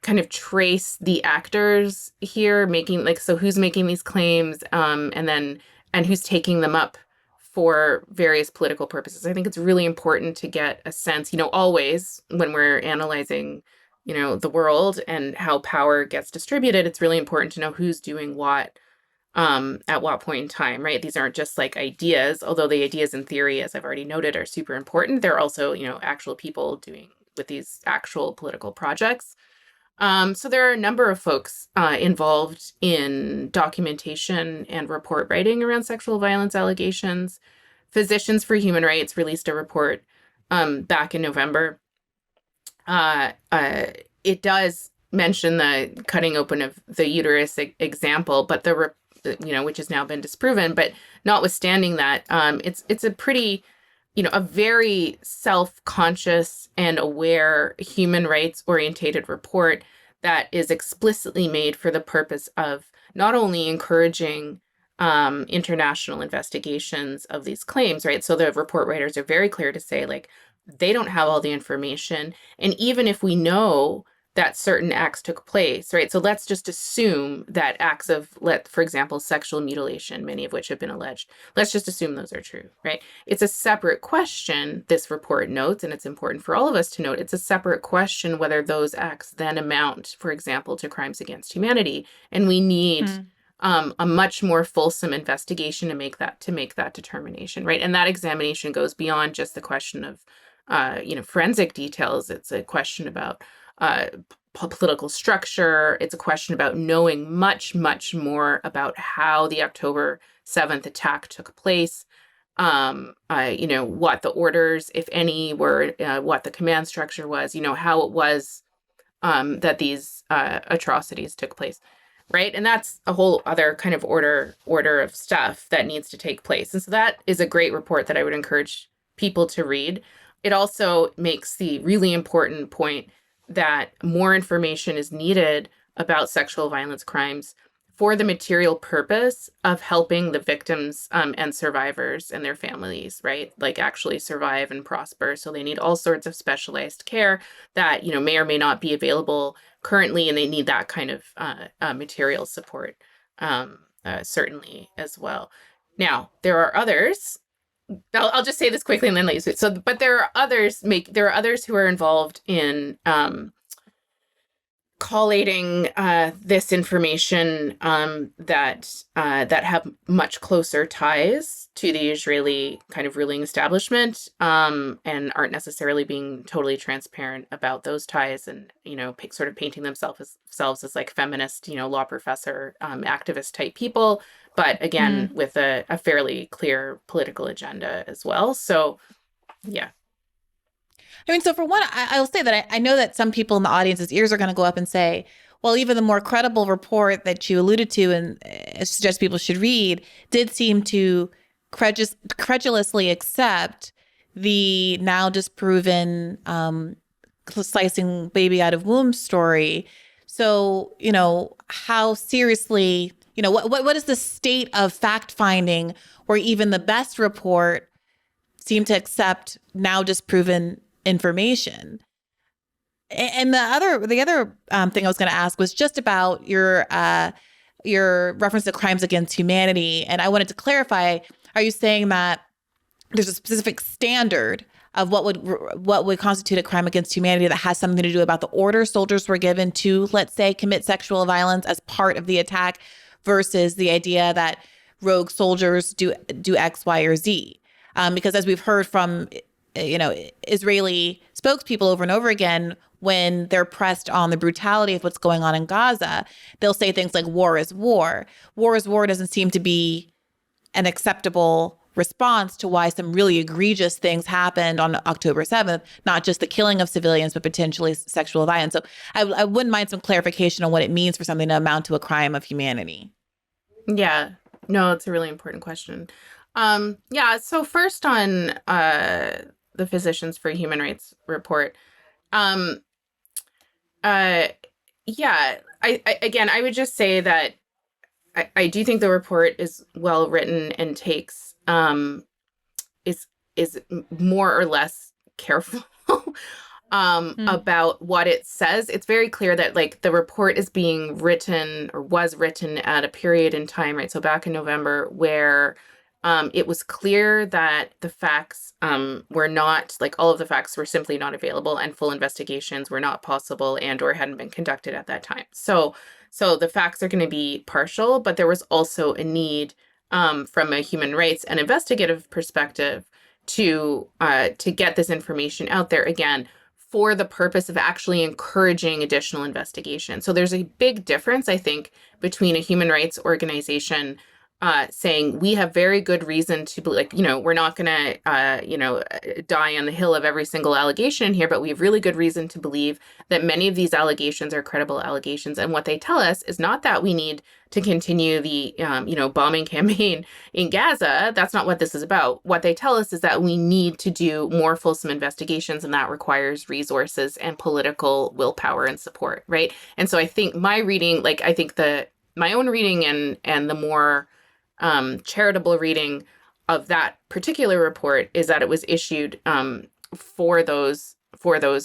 kind of trace the actors here, who's making these claims, and who's taking them up for various political purposes. I think it's really important to get a sense, always when we're analyzing, the world and how power gets distributed, it's really important to know who's doing what at what point in time, right? These aren't just like ideas, although the ideas in theory, as I've already noted, are super important. They're also, actual people doing with these actual political projects. So there are a number of folks involved in documentation and report writing around sexual violence allegations. Physicians for Human Rights released a report back in November. It does mention the cutting open of the uterus example, but which has now been disproven. But notwithstanding that, it's a pretty, a very self-conscious and aware human rights orientated report that is explicitly made for the purpose of not only encouraging international investigations of these claims, right? So the report writers are very clear to say, like, they don't have all the information. And even if we know that certain acts took place, right? So let's just assume that acts of, for example, sexual mutilation, many of which have been alleged, let's just assume those are true, right? It's a separate question, this report notes, and it's important for all of us to note, it's a separate question whether those acts then amount, for example, to crimes against humanity. And we need a much more fulsome investigation to make that determination, right? And that examination goes beyond just the question of forensic details. It's a question about political structure. It's a question about knowing much, much more about how the October 7th attack took place. What the orders, if any, were, what the command structure was, how it was that these atrocities took place, right? And that's a whole other kind of order of stuff that needs to take place. And so that is a great report that I would encourage people to read. It also makes the really important point that more information is needed about sexual violence crimes for the material purpose of helping the victims and survivors and their families, right? Like actually survive and prosper. So they need all sorts of specialized care that, may or may not be available currently, and they need that kind of material support, certainly as well. Now, there are others. I'll just say this quickly and then let you speak. But there are others who are involved in collating this information that have much closer ties to the Israeli kind of ruling establishment, and aren't necessarily being totally transparent about those ties, and sort of painting themselves as like feminist, law professor, activist type people, but again with a fairly clear political agenda as well. So, yeah. I mean, so for one, I'll say that I know that some people in the audience's ears are going to go up and say, well, even the more credible report that you alluded to and suggest people should read did seem to credulously accept the now disproven slicing baby out of womb story. So, how seriously, what is the state of fact finding where even the best report seemed to accept now disproven information? And the other thing I was going to ask was just about your reference to crimes against humanity. And I wanted to clarify, are you saying that there's a specific standard of what would constitute a crime against humanity that has something to do about the order soldiers were given to, let's say, commit sexual violence as part of the attack, versus the idea that rogue soldiers do X, Y, or Z? Because as we've heard from Israeli spokespeople over and over again, when they're pressed on the brutality of what's going on in Gaza, they'll say things like war is war. War is war doesn't seem to be an acceptable response to why some really egregious things happened on October 7th, not just the killing of civilians, but potentially sexual violence. So I wouldn't mind some clarification on what it means for something to amount to a crime of humanity. Yeah, no, it's a really important question. So first on the Physicians for Human Rights report. I would just say that I do think the report is well written and takes is more or less careful about what it says. It's very clear that like the report is being written or was written at a period in time, right? So back in November, where it was clear that the facts were not, like all of the facts were simply not available, and full investigations were not possible and or hadn't been conducted at that time. So the facts are going to be partial, but there was also a need from a human rights and investigative perspective to get this information out there again for the purpose of actually encouraging additional investigation. So there's a big difference, I think, between a human rights organization saying we have very good reason to believe, we're not going to, die on the hill of every single allegation here, but we have really good reason to believe that many of these allegations are credible allegations. And what they tell us is not that we need to continue the, bombing campaign in Gaza. That's not what this is about. What they tell us is that we need to do more fulsome investigations, and that requires resources and political willpower and support, right? And so I think my reading, my own reading and the more charitable reading of that particular report is that it was issued for those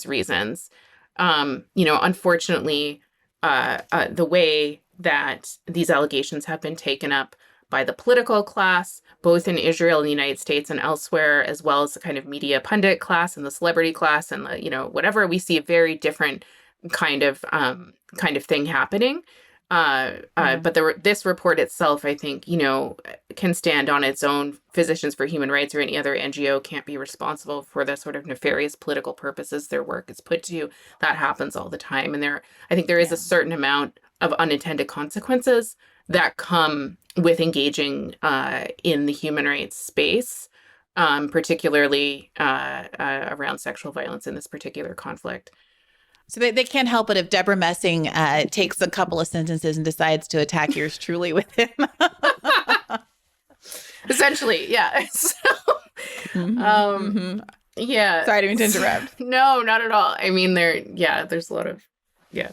reasons. Unfortunately, the way that these allegations have been taken up by the political class, both in Israel and the United States and elsewhere, as well as the kind of media pundit class and the celebrity class and the, whatever, we see a very different kind of thing happening. But this report itself, I think, can stand on its own. Physicians for Human Rights or any other NGO can't be responsible for the sort of nefarious political purposes their work is put to. That happens all the time. And I think there is a certain amount of unintended consequences that come with engaging in the human rights space, particularly around sexual violence in this particular conflict. So they can't help it if Deborah Messing takes a couple of sentences and decides to attack yours truly with him. Essentially, yeah. So, yeah. Sorry, I didn't mean to interrupt. No, not at all. I mean, there's a lot of, yeah.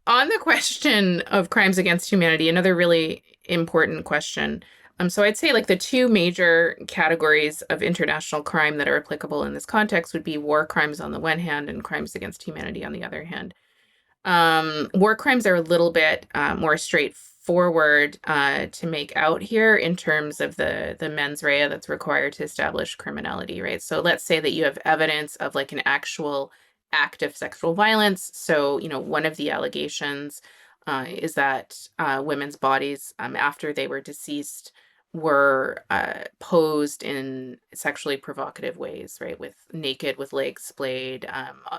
On the question of crimes against humanity, another really important question. So I'd say like the two major categories of international crime that are applicable in this context would be war crimes on the one hand and crimes against humanity on the other hand. War crimes are a little bit more straightforward to make out here in terms of the mens rea that's required to establish criminality, right? So let's say that you have evidence of like an actual act of sexual violence. So, one of the allegations is that women's bodies after they were deceased were posed in sexually provocative ways, right? With legs splayed,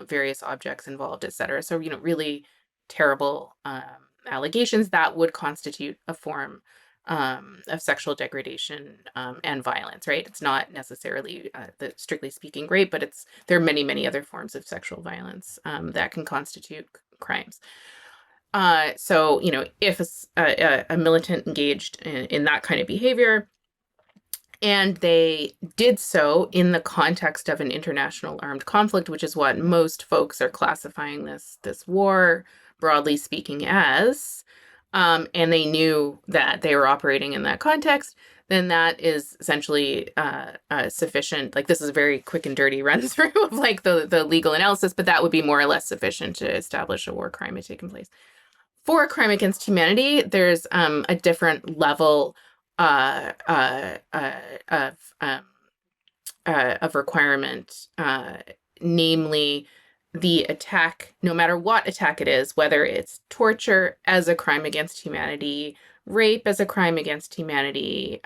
various objects involved, etc. So, really terrible allegations that would constitute a form of sexual degradation and violence, right? It's not necessarily strictly speaking rape, but there are many, many other forms of sexual violence that can constitute crimes. So, if a militant engaged in that kind of behavior, and they did so in the context of an international armed conflict, which is what most folks are classifying this war, broadly speaking, as, and they knew that they were operating in that context, then that is essentially sufficient. Like, this is a very quick and dirty run through of like the legal analysis, but that would be more or less sufficient to establish a war crime had taken place. For a crime against humanity, there's a different level of requirement, namely the attack, no matter what attack it is, whether it's torture as a crime against humanity, rape as a crime against humanity,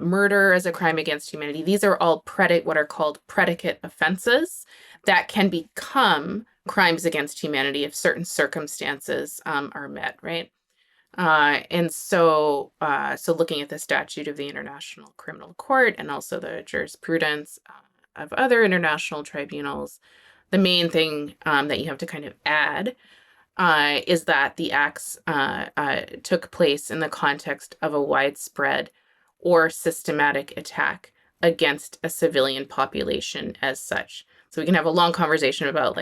murder as a crime against humanity. These are all what are called predicate offenses that can become crimes against humanity if certain circumstances are met, right? And so looking at the statute of the International Criminal Court and also the jurisprudence of other international tribunals, the main thing that you have to kind of add is that the acts took place in the context of a widespread or systematic attack against a civilian population as such. So we can have a long conversation about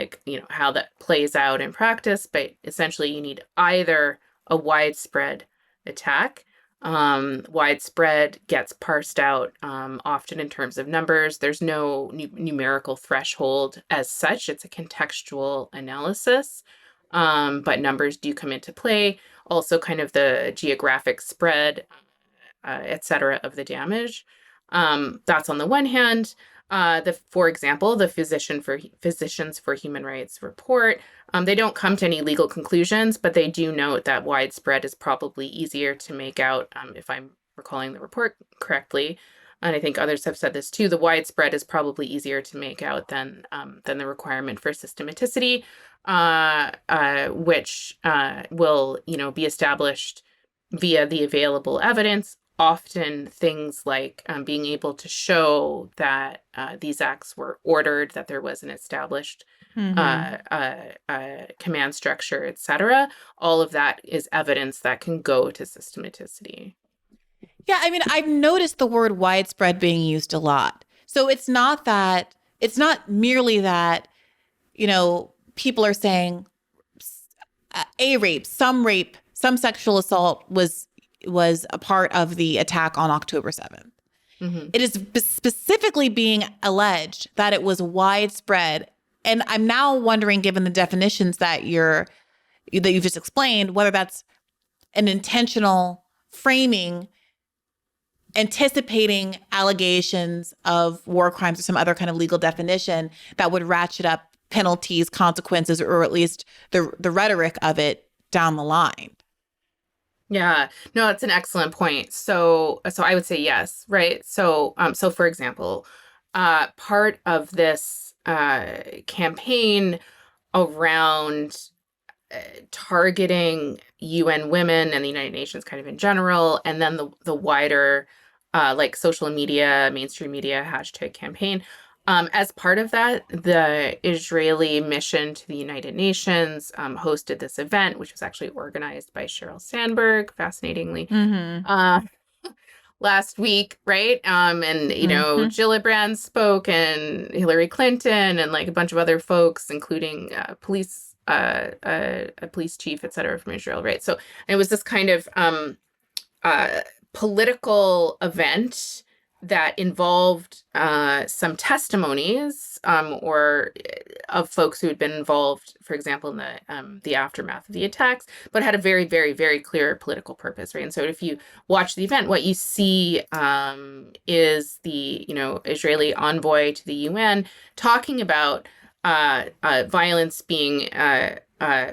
how that plays out in practice, but essentially you need either a widespread attack. Widespread gets parsed out often in terms of numbers. There's no numerical threshold as such. It's a contextual analysis, but numbers do come into play. Also kind of the geographic spread, et cetera, of the damage. That's on the one hand. For example, the Physicians for Human Rights report, they don't come to any legal conclusions, but they do note that widespread is probably easier to make out, if I'm recalling the report correctly. And I think others have said this too. The widespread is probably easier to make out than the requirement for systematicity, which will be established via the available evidence. Often things like being able to show that these acts were ordered, that there was an established command structure, etc. All of that is evidence that can go to systematicity. Yeah, I mean, I've noticed the word widespread being used a lot. So it's not merely that, people are saying a rape, some sexual assault was a part of the attack on October 7th. Mm-hmm. It is specifically being alleged that it was widespread. And I'm now wondering, given the definitions that you've just explained, whether that's an intentional framing, anticipating allegations of war crimes or some other kind of legal definition that would ratchet up penalties, consequences, or at least the rhetoric of it down the line. Yeah, no, it's an excellent point. So I would say yes, right? So for example, part of this campaign around targeting UN women and the United Nations kind of in general, and then the wider like social media, mainstream media hashtag campaign. As part of that, the Israeli mission to the United Nations hosted this event, which was actually organized by Sheryl Sandberg, fascinatingly, Mm-hmm. uh, last week, right? And Mm-hmm. Gillibrand spoke, and Hillary Clinton, and like a bunch of other folks, including a police chief, et cetera, from Israel, right? So it was this kind of uh, political event that involved some testimonies or of folks who had been involved, for example, in the aftermath of the attacks, but had a very, very, very clear political purpose, right? And so, if you watch the event, what you see is the Israeli envoy to the UN talking about violence being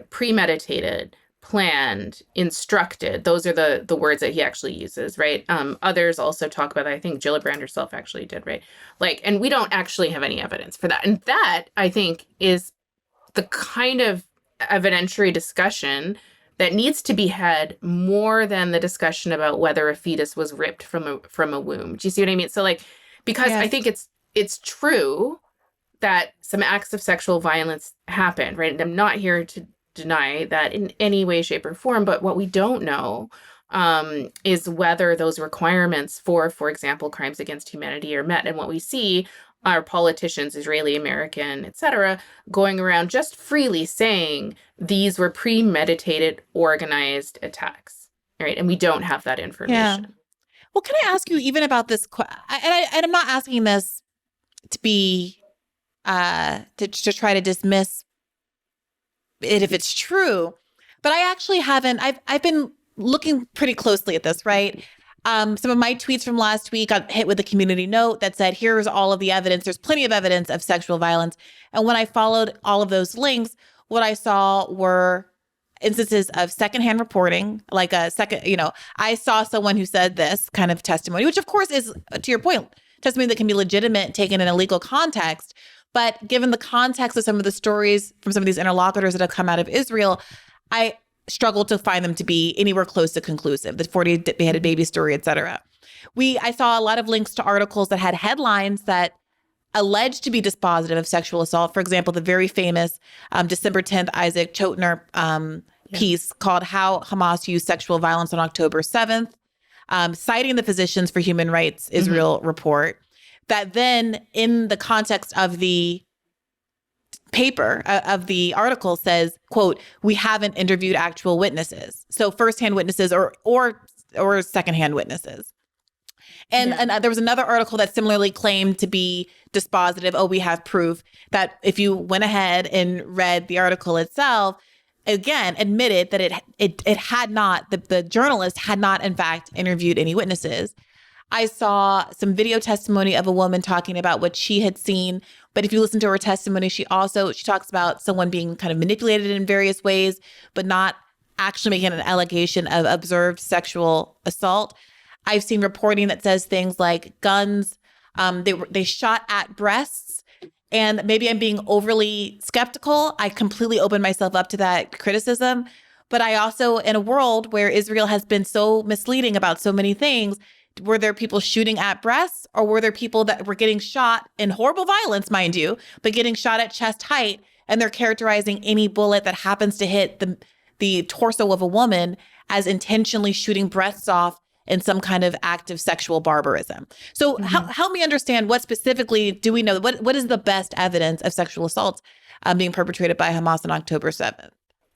premeditated, planned, instructed. Those are the words that he actually uses, right? Others also talk about that. I think Gillibrand herself actually did, right? Like, and we don't actually have any evidence for that. And that, I think, is the kind of evidentiary discussion that needs to be had more than the discussion about whether a fetus was ripped from a womb. Do you see what I mean? So, like, because I Yes. think it's true that some acts of sexual violence happened, right? And I'm not here to deny that in any way, shape, or form. But what we don't know is whether those requirements for example, crimes against humanity are met. And what we see are politicians, Israeli, American, etc., going around just freely saying these were premeditated, organized attacks, right? And we don't have that Yeah. information. Well, can I ask you even about this? And I'm not asking this to be to try to dismiss it if it's true, but I actually haven't. I've been looking pretty closely at this, right? Some of my tweets from last week got hit with a community note that said, here's all of the evidence. There's plenty of evidence of sexual violence. And when I followed all of those links, what I saw were instances of secondhand reporting, like a second, I saw someone who said this kind of testimony, which of course is, to your point, testimony that can be legitimate, taken in a legal context. But given the context of some of the stories from some of these interlocutors that have come out of Israel, I struggled to find them to be anywhere close to conclusive. The 40 beheaded baby story, et cetera. I saw a lot of links to articles that had headlines that alleged to be dispositive of sexual assault. For example, the very famous December 10th Isaac Chotiner piece called How Hamas Used Sexual Violence on October 7th, citing the Physicians for Human Rights Israel report, that then in the context of the paper of the article says, quote, we haven't interviewed actual witnesses. So firsthand witnesses or secondhand witnesses. And there was another article that similarly claimed to be dispositive. Oh, we have proof that if you went ahead and read the article itself, again, admitted that it had not, the journalist had not in fact interviewed any witnesses. I saw some video testimony of a woman talking about what she had seen. But if you listen to her testimony, she talks about someone being kind of manipulated in various ways, but not actually making an allegation of observed sexual assault. I've seen reporting that says things like guns, they shot at breasts. And maybe I'm being overly skeptical. I completely open myself up to that criticism. But I also, in a world where Israel has been so misleading about so many things, were there people shooting at breasts, or were there people that were getting shot in horrible violence, mind you, but getting shot at chest height, and they're characterizing any bullet that happens to hit the torso of a woman as intentionally shooting breasts off in some kind of act of sexual barbarism. So help me understand, what specifically do we know? What is the best evidence of sexual assaults being perpetrated by Hamas on October 7th?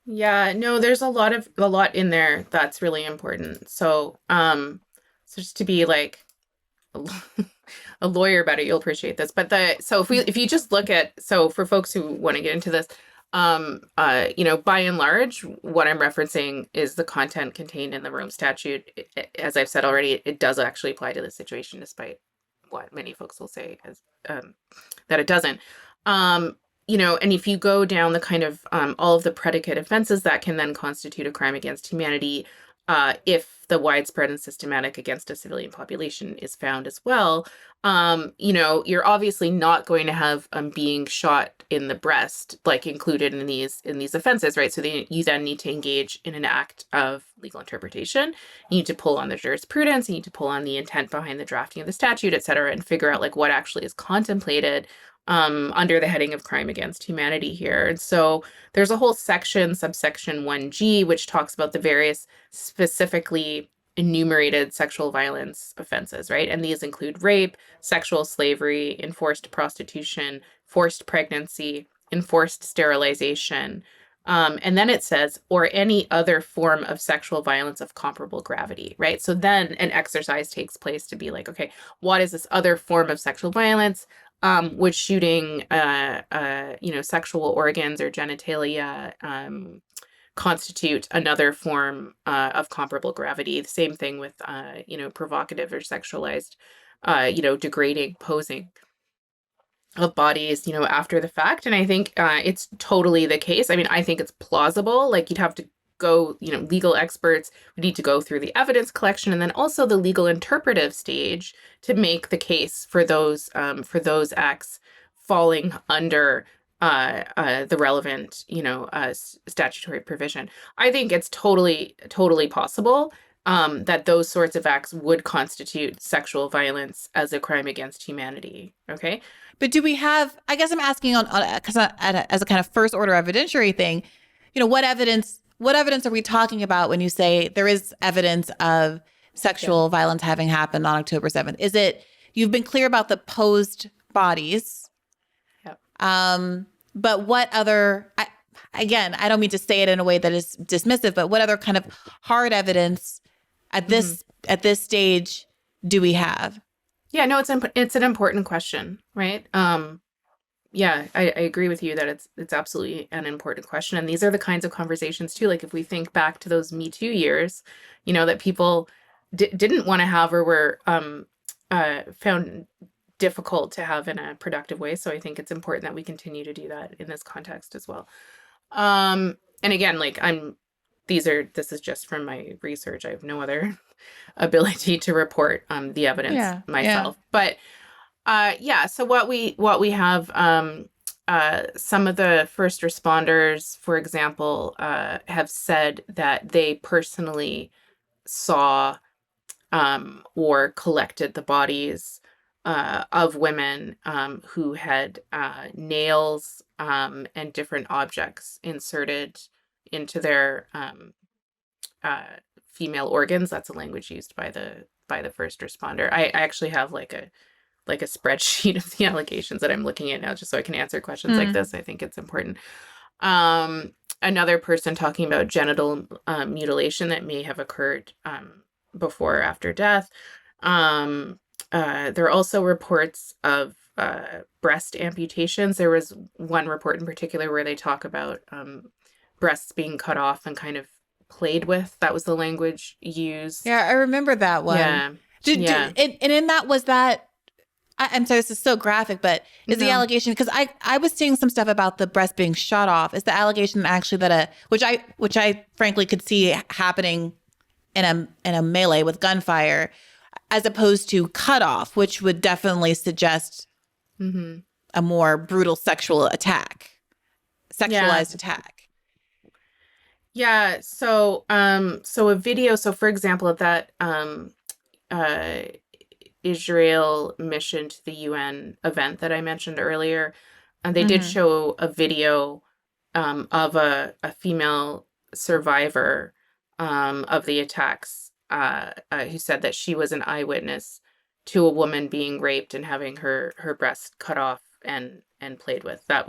Yeah, no, there's a lot in there that's really important. So just to be like a, a lawyer about it, you'll appreciate this. But if you just look at, so for folks who want to get into this, by and large, what I'm referencing is the content contained in the Rome Statute. As I've said already, it does actually apply to this situation, despite what many folks will say as that it doesn't. and if you go down the kind of all of the predicate offenses that can then constitute a crime against humanity, if the widespread and systematic against a civilian population is found as well, you're obviously not going to have being shot in the breast like included in these offenses, right? So you then need to engage in an act of legal interpretation. You need to pull on the jurisprudence. You need to pull on the intent behind the drafting of the statute, et cetera, and figure out like what actually is contemplated under the heading of crime against humanity here. And so there's a whole section, subsection 1G, which talks about the various specifically enumerated sexual violence offenses, right? And these include rape, sexual slavery, enforced prostitution, forced pregnancy, enforced sterilization. And then it says, or any other form of sexual violence of comparable gravity, right? So then an exercise takes place to be like, okay, what is this other form of sexual violence? Would shooting, sexual organs or genitalia constitute another form of comparable gravity? The same thing with, provocative or sexualized, degrading posing of bodies, after the fact. And I think it's totally the case. I mean, I think it's plausible. Like you'd have to go, legal experts would need to go through the evidence collection and then also the legal interpretive stage to make the case for those acts falling under the relevant, statutory provision. I think it's totally, totally possible that those sorts of acts would constitute sexual violence as a crime against humanity. Okay. But do we have, I guess I'm asking because as a kind of first order evidentiary thing, what evidence are we talking about when you say there is evidence of sexual violence having happened on October 7th? Is it, you've been clear about the posed bodies. Yep. But what other, again, I don't mean to say it in a way that is dismissive, but what other kind of hard evidence at this stage do we have? Yeah, no, it's an important question, right? Yeah, I agree with you that it's absolutely an important question. And these are the kinds of conversations too. Like if we think back to those Me Too years, that people didn't want to have or were found difficult to have in a productive way. So I think it's important that we continue to do that in this context as well. And again, like this is just from my research. I have no other ability to report the evidence myself. But so what we have, some of the first responders, for example, have said that they personally saw or collected the bodies of women who had nails and different objects inserted into their female organs. That's a language used by the first responder. I actually have like a spreadsheet of the allegations that I'm looking at now, just so I can answer questions like this. I think it's important. Another person talking about genital mutilation that may have occurred before or after death. There are also reports of breast amputations. There was one report in particular where they talk about breasts being cut off and kind of played with. That was the language used. Yeah, I remember that one. Yeah. And in that, was that, I'm sorry, this is so graphic, but is the allegation, because I was seeing some stuff about the breast being shot off. Is the allegation actually that which I frankly could see happening in a melee with gunfire, as opposed to cut off, which would definitely suggest a more brutal sexualized attack. Yeah. So a video. So for example, of that Israel mission to the UN event that I mentioned earlier, and they did show a video of a female survivor of the attacks who said that she was an eyewitness to a woman being raped and having her breast cut off and played with. That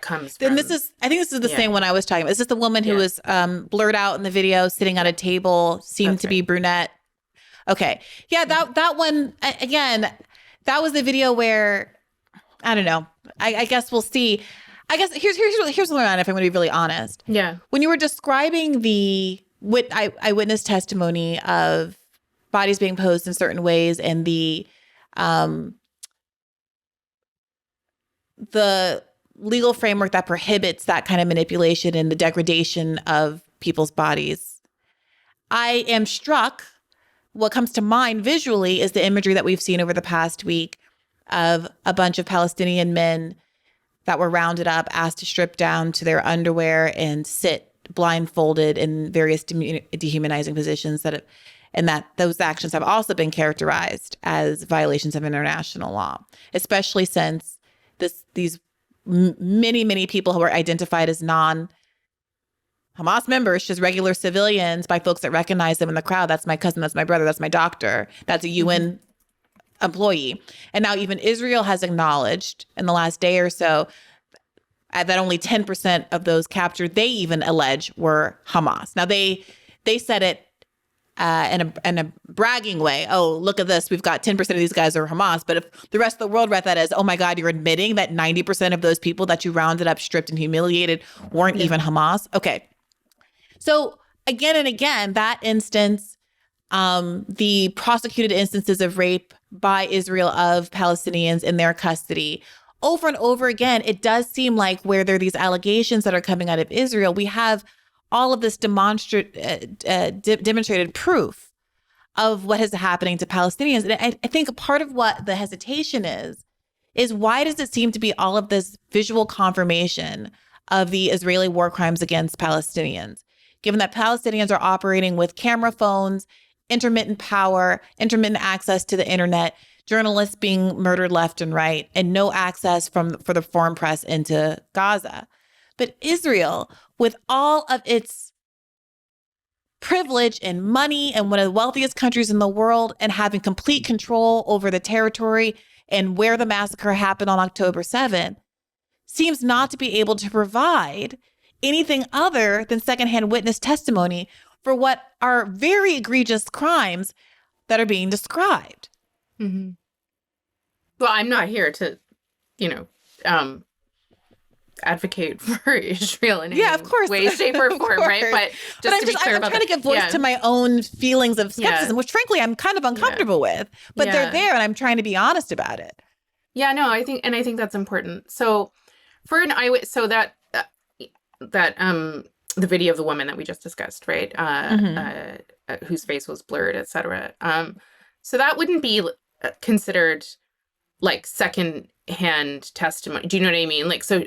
comes from... Then I think this is the same one I was talking about. Is this the woman who was blurred out in the video, sitting at a table, seemed to be brunette? Okay. Yeah, that one, again, that was the video where, I don't know. I guess we'll see. I guess here's what I'm on, if I'm going to be really honest. Yeah. When you were describing the eyewitness testimony of bodies being posed in certain ways and the legal framework that prohibits that kind of manipulation and the degradation of people's bodies. I am struck. What comes to mind visually is the imagery that we've seen over the past week of a bunch of Palestinian men that were rounded up, asked to strip down to their underwear and sit blindfolded in various dehumanizing positions and that those actions have also been characterized as violations of international law, especially since these many people who are identified as non-Hamas members, just regular civilians, by folks that recognize them in the crowd. That's my cousin, that's my brother, that's my doctor, that's a UN employee. And now even Israel has acknowledged in the last day or so that only 10% of those captured, they even allege, were Hamas. Now they said it in a bragging way. Oh, look at this. We've got 10% of these guys are Hamas. But if the rest of the world read that as, oh my God, you're admitting that 90% of those people that you rounded up, stripped, and humiliated weren't even Hamas. Okay. So again and again, that instance, the prosecuted instances of rape by Israel of Palestinians in their custody, over and over again, it does seem like where there are these allegations that are coming out of Israel, we have all of this demonstrated proof of what is happening to Palestinians. And I think part of what the hesitation is why does it seem to be all of this visual confirmation of the Israeli war crimes against Palestinians, given that Palestinians are operating with camera phones, intermittent power, intermittent access to the internet, journalists being murdered left and right, and no access for the foreign press into Gaza. But Israel, with all of its privilege and money and one of the wealthiest countries in the world and having complete control over the territory and where the massacre happened on October 7th, seems not to be able to provide anything other than secondhand witness testimony for what are very egregious crimes that are being described. Mm-hmm. Well, I'm not here to, advocate for Israel in any way, shape, or form, right? But just to be clear I'm trying to give voice to my own feelings of skepticism, which frankly I'm kind of uncomfortable with. But they're there, and I'm trying to be honest about it. Yeah, no, I think that's important. So for an eyewitness, so that the video of the woman that we just discussed, right? Whose face was blurred, etc. So that wouldn't be considered like second-hand testimony. Do you know what I mean? Like, so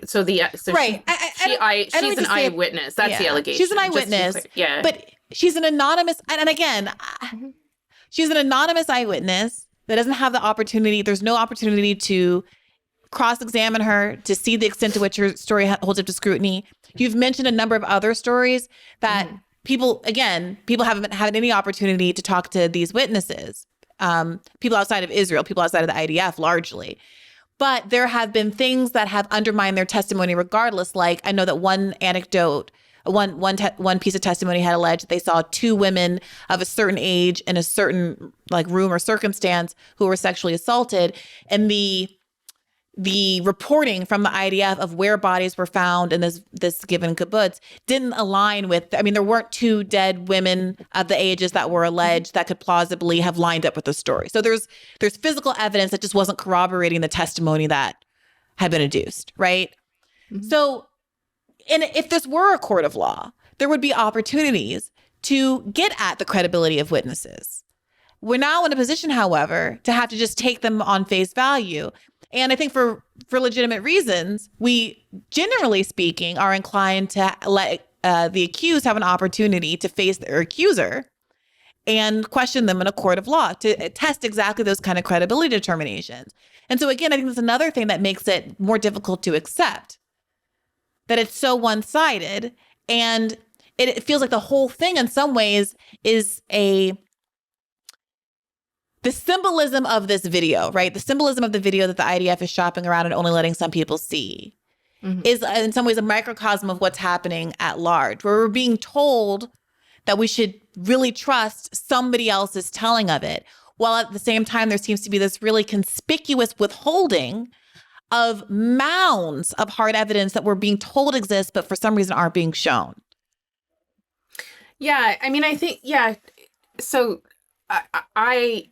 right. She's an eyewitness. That's the allegation. She's an eyewitness. Yeah, but she's an anonymous. And again, she's an anonymous eyewitness that doesn't have the opportunity. There's no opportunity to cross-examine her, to see the extent to which her story holds up to scrutiny. You've mentioned a number of other stories that people haven't had any opportunity to talk to these witnesses. People outside of Israel, people outside of the IDF largely. But there have been things that have undermined their testimony regardless. Like I know that one anecdote, one piece of testimony had alleged that they saw two women of a certain age in a certain like room or circumstance who were sexually assaulted. And the reporting from the IDF of where bodies were found in this given kibbutz didn't align with, there weren't two dead women of the ages that were alleged that could plausibly have lined up with the story. So there's physical evidence that just wasn't corroborating the testimony that had been adduced, right? Mm-hmm. So, and if this were a court of law, there would be opportunities to get at the credibility of witnesses. We're now in a position, however, to have to just take them on face value. And I think for legitimate reasons, we, generally speaking, are inclined to let the accused have an opportunity to face their accuser and question them in a court of law to test exactly those kind of credibility determinations. And so, again, I think that's another thing that makes it more difficult to accept, that it's so one-sided. And it feels like the whole thing in some ways is the symbolism of this video, right? The symbolism of the video that the IDF is shopping around and only letting some people see is in some ways a microcosm of what's happening at large, where we're being told that we should really trust somebody else's telling of it, while at the same time there seems to be this really conspicuous withholding of mounds of hard evidence that we're being told exists, but for some reason aren't being shown. Yeah, I think, so I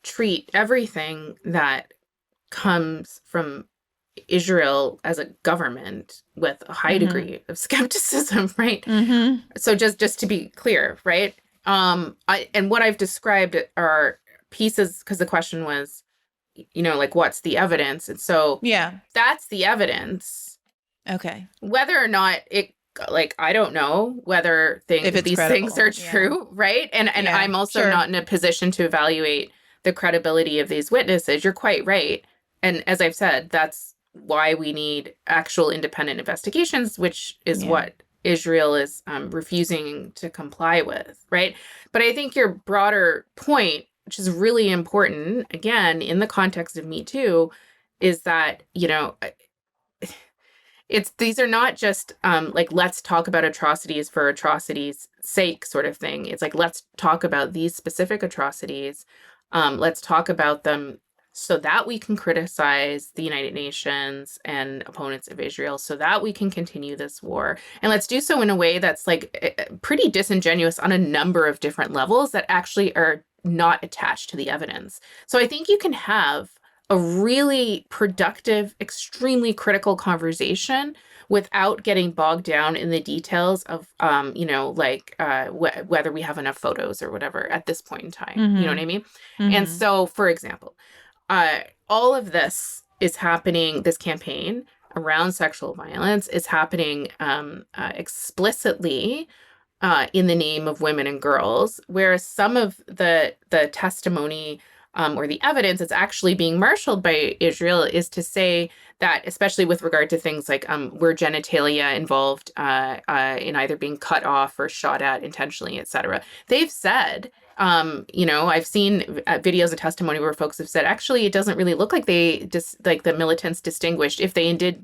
treat everything that comes from Israel as a government with a high Mm-hmm. degree of skepticism, right? Mm-hmm. So just to be clear, right? And what I've described are pieces, because the question was, like, what's the evidence? And so Yeah. that's the evidence. Okay. Whether or not it, like, I don't know whether If it's these things are credible. Yeah. true, right? And Yeah. I'm also Sure. not in a position to evaluate the credibility of these witnesses. You're quite right. And as I've said, that's why we need actual independent investigations, which is Yeah. what Israel is refusing to comply with, right? But I think your broader point, which is really important, again, in the context of Me Too, is that, it's these are not just like, let's talk about atrocities for atrocities sake sort of thing. It's like, let's talk about these specific atrocities. Let's talk about them so that we can criticize the United Nations and opponents of Israel, so that we can continue this war. And let's do so in a way that's like pretty disingenuous on a number of different levels that actually are not attached to the evidence. So I think you can have a really productive, extremely critical conversation without getting bogged down in the details of, like whether we have enough photos or whatever at this point in time. You know what I Mm-hmm. mean? And Mm-hmm. so, for example, all of this is happening, this campaign around sexual violence is happening explicitly in the name of women and girls, whereas some of the testimony or the evidence that's actually being marshaled by Israel is to say that, especially with regard to things like were genitalia involved in either being cut off or shot at intentionally, etc. They've said, I've seen videos of testimony where folks have said, actually, it doesn't really look like like the militants distinguished if they did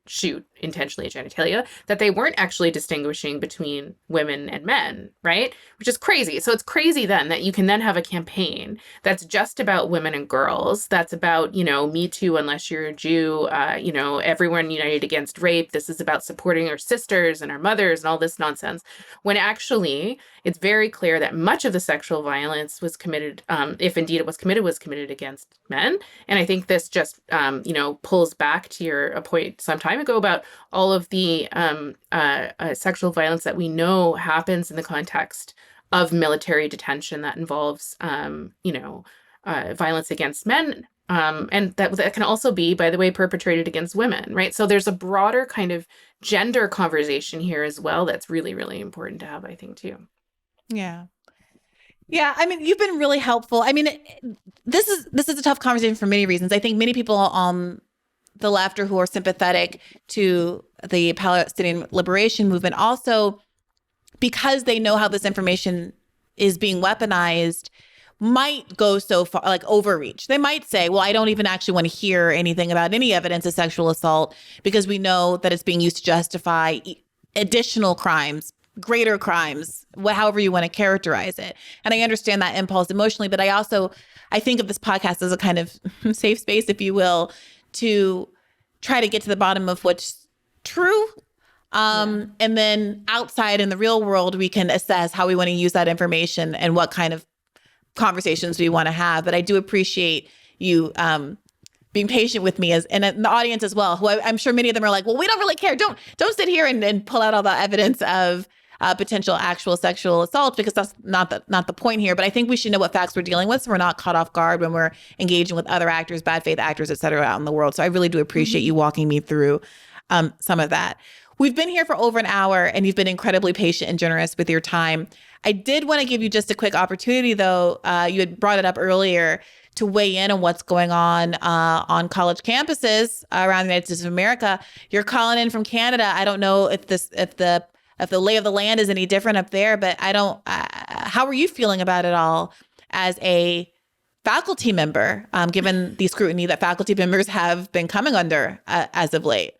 shoot intentionally genitalia, that they weren't actually distinguishing between women and men, right? Which is crazy. So it's crazy then that you can then have a campaign that's just about women and girls, that's about, Me Too unless you're a Jew, everyone united against rape. This is about supporting our sisters and our mothers and all this nonsense. When actually, it's very clear that much of the sexual violence was committed, if indeed it was committed against men. And I think this just, pulls back to your point some time ago about all of the sexual violence that we know happens in the context of military detention that involves, violence against men. And that can also be, by the way, perpetrated against women, right? So there's a broader kind of gender conversation here as well that's really, really important to have, I think, too. Yeah. Yeah, I mean, you've been really helpful. I mean, this is a tough conversation for many reasons. I think many people on the left or who are sympathetic to the Palestinian liberation movement also, because they know how this information is being weaponized, might go so far, like overreach. They might say, well, I don't even actually want to hear anything about any evidence of sexual assault because we know that it's being used to justify additional crimes, greater crimes, however you want to characterize it. And I understand that impulse emotionally, but I think of this podcast as a kind of safe space, if you will, to try to get to the bottom of what's true. And then outside in the real world, we can assess how we want to use that information and what kind of conversations we want to have. But I do appreciate you being patient with me and the audience as well, who I'm sure many of them are like, well, we don't really care. Don't sit here and pull out all the evidence of potential actual sexual assault, because that's not the point here. But I think we should know what facts we're dealing with so we're not caught off guard when we're engaging with other actors, bad faith actors, et cetera, out in the world. So I really do appreciate you walking me through some of that. We've been here for over an hour and you've been incredibly patient and generous with your time. I did want to give you just a quick opportunity, though. You had brought it up earlier, to weigh in on what's going on college campuses around the United States of America. You're calling in from Canada. I don't know if the lay of the land is any different up there, but I don't. How are you feeling about it all as a faculty member, given the scrutiny that faculty members have been coming under as of late?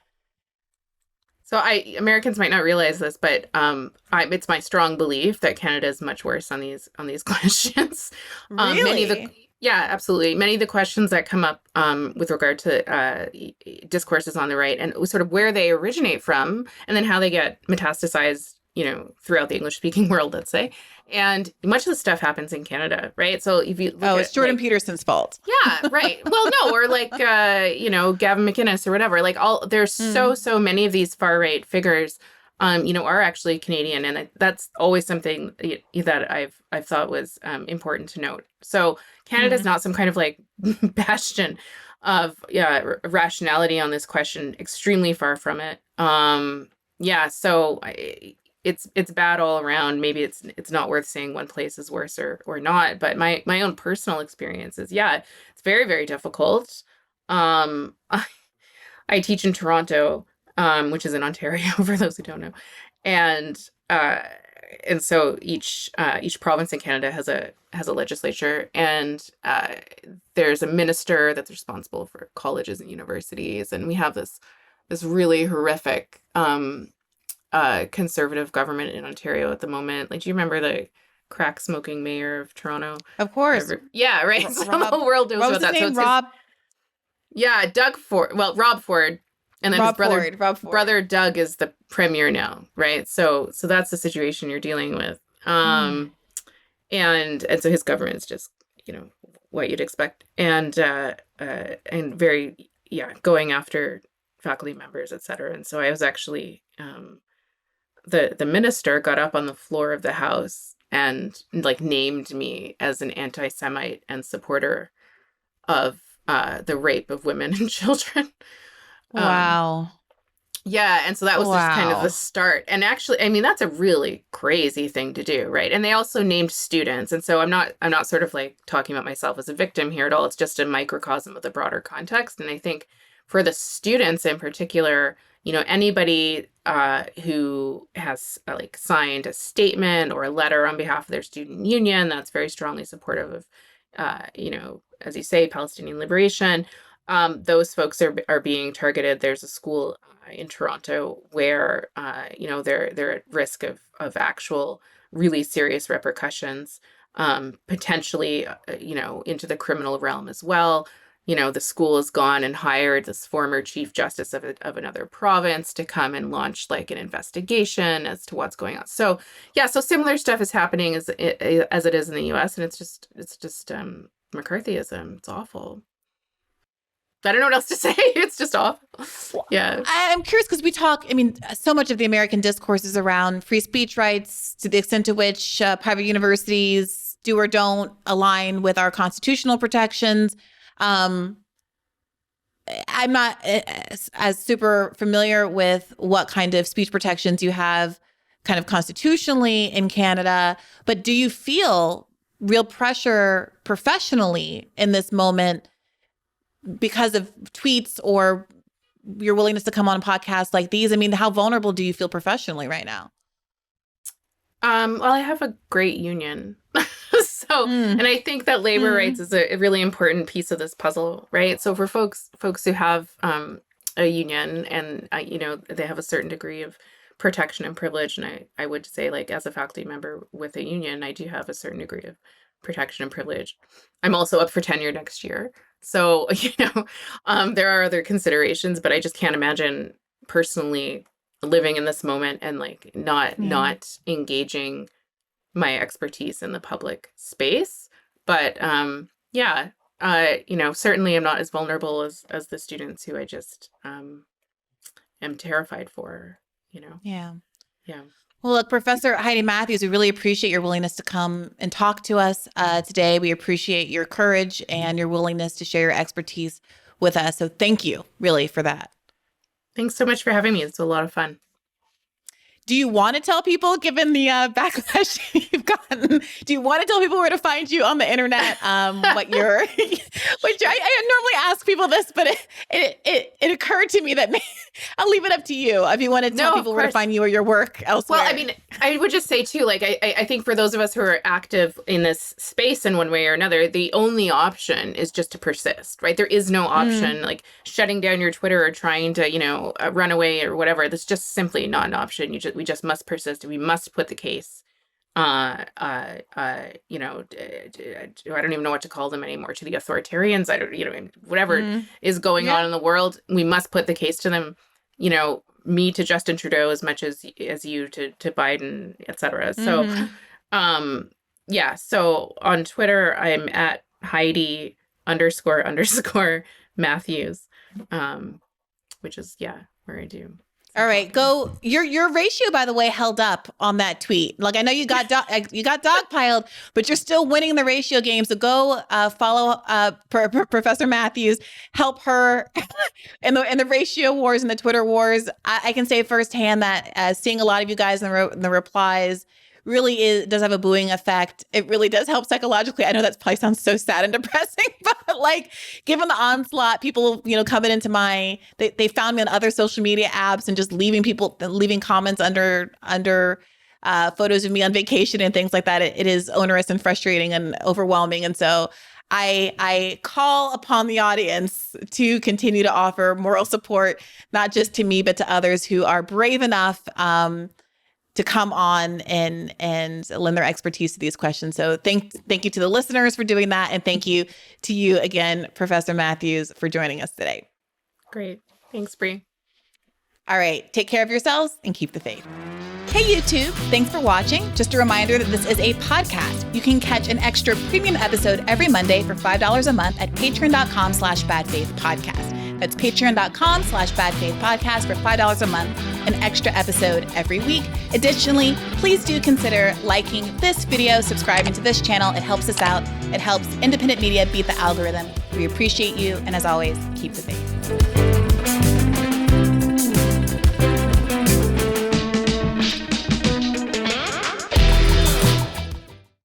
So Americans might not realize this, but it's my strong belief that Canada is much worse on these questions. Really? Yeah, absolutely. Many of the questions that come up with regard to discourses on the right and sort of where they originate from, and then how they get metastasized, throughout the English-speaking world, let's say. And much of the stuff happens in Canada, right? So if you look at, it's Jordan Peterson's fault. Yeah, right. Well, no, or like, Gavin McInnes or whatever. Like there's so many of these far right figures, are actually Canadian, and that's always something that I've thought was important to note. So Canada's not some kind of like bastion of rationality on this question. Extremely far from it. So it's bad all around. Maybe it's not worth saying one place is worse or not. But my own personal experience is, it's very, very difficult. I teach in Toronto, which is in Ontario, for those who don't know, and so each province in Canada has a legislature, and there's a minister that's responsible for colleges and universities, and we have this really horrific conservative government in Ontario at the moment. Like, do you remember the crack smoking mayor of Toronto? Of course. Yeah, right. So the whole world knows about that. Name? So Rob. Doug Ford. Well, Rob Ford, and then Rob his Ford. brother Doug is the premier now, right? So that's the situation you're dealing with. And so his government's just what you'd expect, and very going after faculty members, etc. And so I was actually the minister got up on the floor of the House and like named me as an anti-Semite and supporter of the rape of women and children. Wow. And so that was just kind of the start. And actually, I mean, that's a really crazy thing to do, right? And they also named students. And so I'm not sort of like talking about myself as a victim here at all. It's just a microcosm of the broader context. And I think for the students in particular, anybody who has signed a statement or a letter on behalf of their student union that's very strongly supportive of, as you say, Palestinian liberation, those folks are being targeted. There's a school in Toronto where they're at risk of actual really serious repercussions, potentially into the criminal realm as well. The school has gone and hired this former chief justice of another province to come and launch like an investigation as to what's going on. So so similar stuff is happening as it is in the U.S. and it's just McCarthyism. It's awful. I don't know what else to say. It's just awful. Yeah. I'm curious because we talk, so much of the American discourse is around free speech rights to the extent to which private universities do or don't align with our constitutional protections. I'm not as super familiar with what kind of speech protections you have kind of constitutionally in Canada, but do you feel real pressure professionally in this moment because of tweets or your willingness to come on podcasts like these? How vulnerable do you feel professionally right now? Well, I have a great union. And I think that labor rights is a really important piece of this puzzle, right? So for folks who have a union and, they have a certain degree of protection and privilege, and I would say, like, as a faculty member with a union, I do have a certain degree of protection and privilege. I'm also up for tenure next year. So, there are other considerations, but I just can't imagine personally living in this moment and like not engaging my expertise in the public space. But certainly I'm not as vulnerable as the students who I just am terrified for, Yeah. Yeah. Well, look, Professor Heidi Matthews, we really appreciate your willingness to come and talk to us today. We appreciate your courage and your willingness to share your expertise with us. So thank you really for that. Thanks so much for having me. It's a lot of fun. Do you want to tell people, given the backlash you've gotten, do you want to tell people where to find you on the internet? What you're, which I normally ask people this, but it occurred to me that I'll leave it up to you if you want to tell people where to find you or your work elsewhere. Well, I would just say too, like, I think for those of us who are active in this space in one way or another, the only option is just to persist, right? There is no option like shutting down your Twitter or trying to, run away or whatever. That's just simply not an option. We just must persist. We must put the case. I don't even know what to call them anymore. To the authoritarians, I don't, whatever is going on in the world, we must put the case to them, me to Justin Trudeau as much as you to Biden, etc. So, yeah. So on Twitter, I'm at Heidi__ Matthews, which is where I do. All right, go. Your ratio, by the way, held up on that tweet. Like I know you got dogpiled, but you're still winning the ratio game. So go follow Professor Matthews, help her in the ratio wars and the Twitter wars. I can say firsthand that seeing a lot of you guys in the replies really does have a buoying effect. It really does help psychologically. I know that probably sounds so sad and depressing, but like given the onslaught, people, coming into they found me on other social media apps and just leaving comments under photos of me on vacation and things like that. It is onerous and frustrating and overwhelming. And so I call upon the audience to continue to offer moral support, not just to me, but to others who are brave enough to come on and lend their expertise to these questions. So thank you to the listeners for doing that. And thank you to you again, Professor Matthews, for joining us today. Great. Thanks, Bree. All right. Take care of yourselves and keep the faith. Hey, YouTube. Thanks for watching. Just a reminder that this is a podcast. You can catch an extra premium episode every Monday for $5 a month at patreon.com/badfaithpodcast. That's patreon.com/badfaithpodcast for $5 a month, an extra episode every week. Additionally, please do consider liking this video, subscribing to this channel. It helps us out. It helps independent media beat the algorithm. We appreciate you. And as always, keep the faith.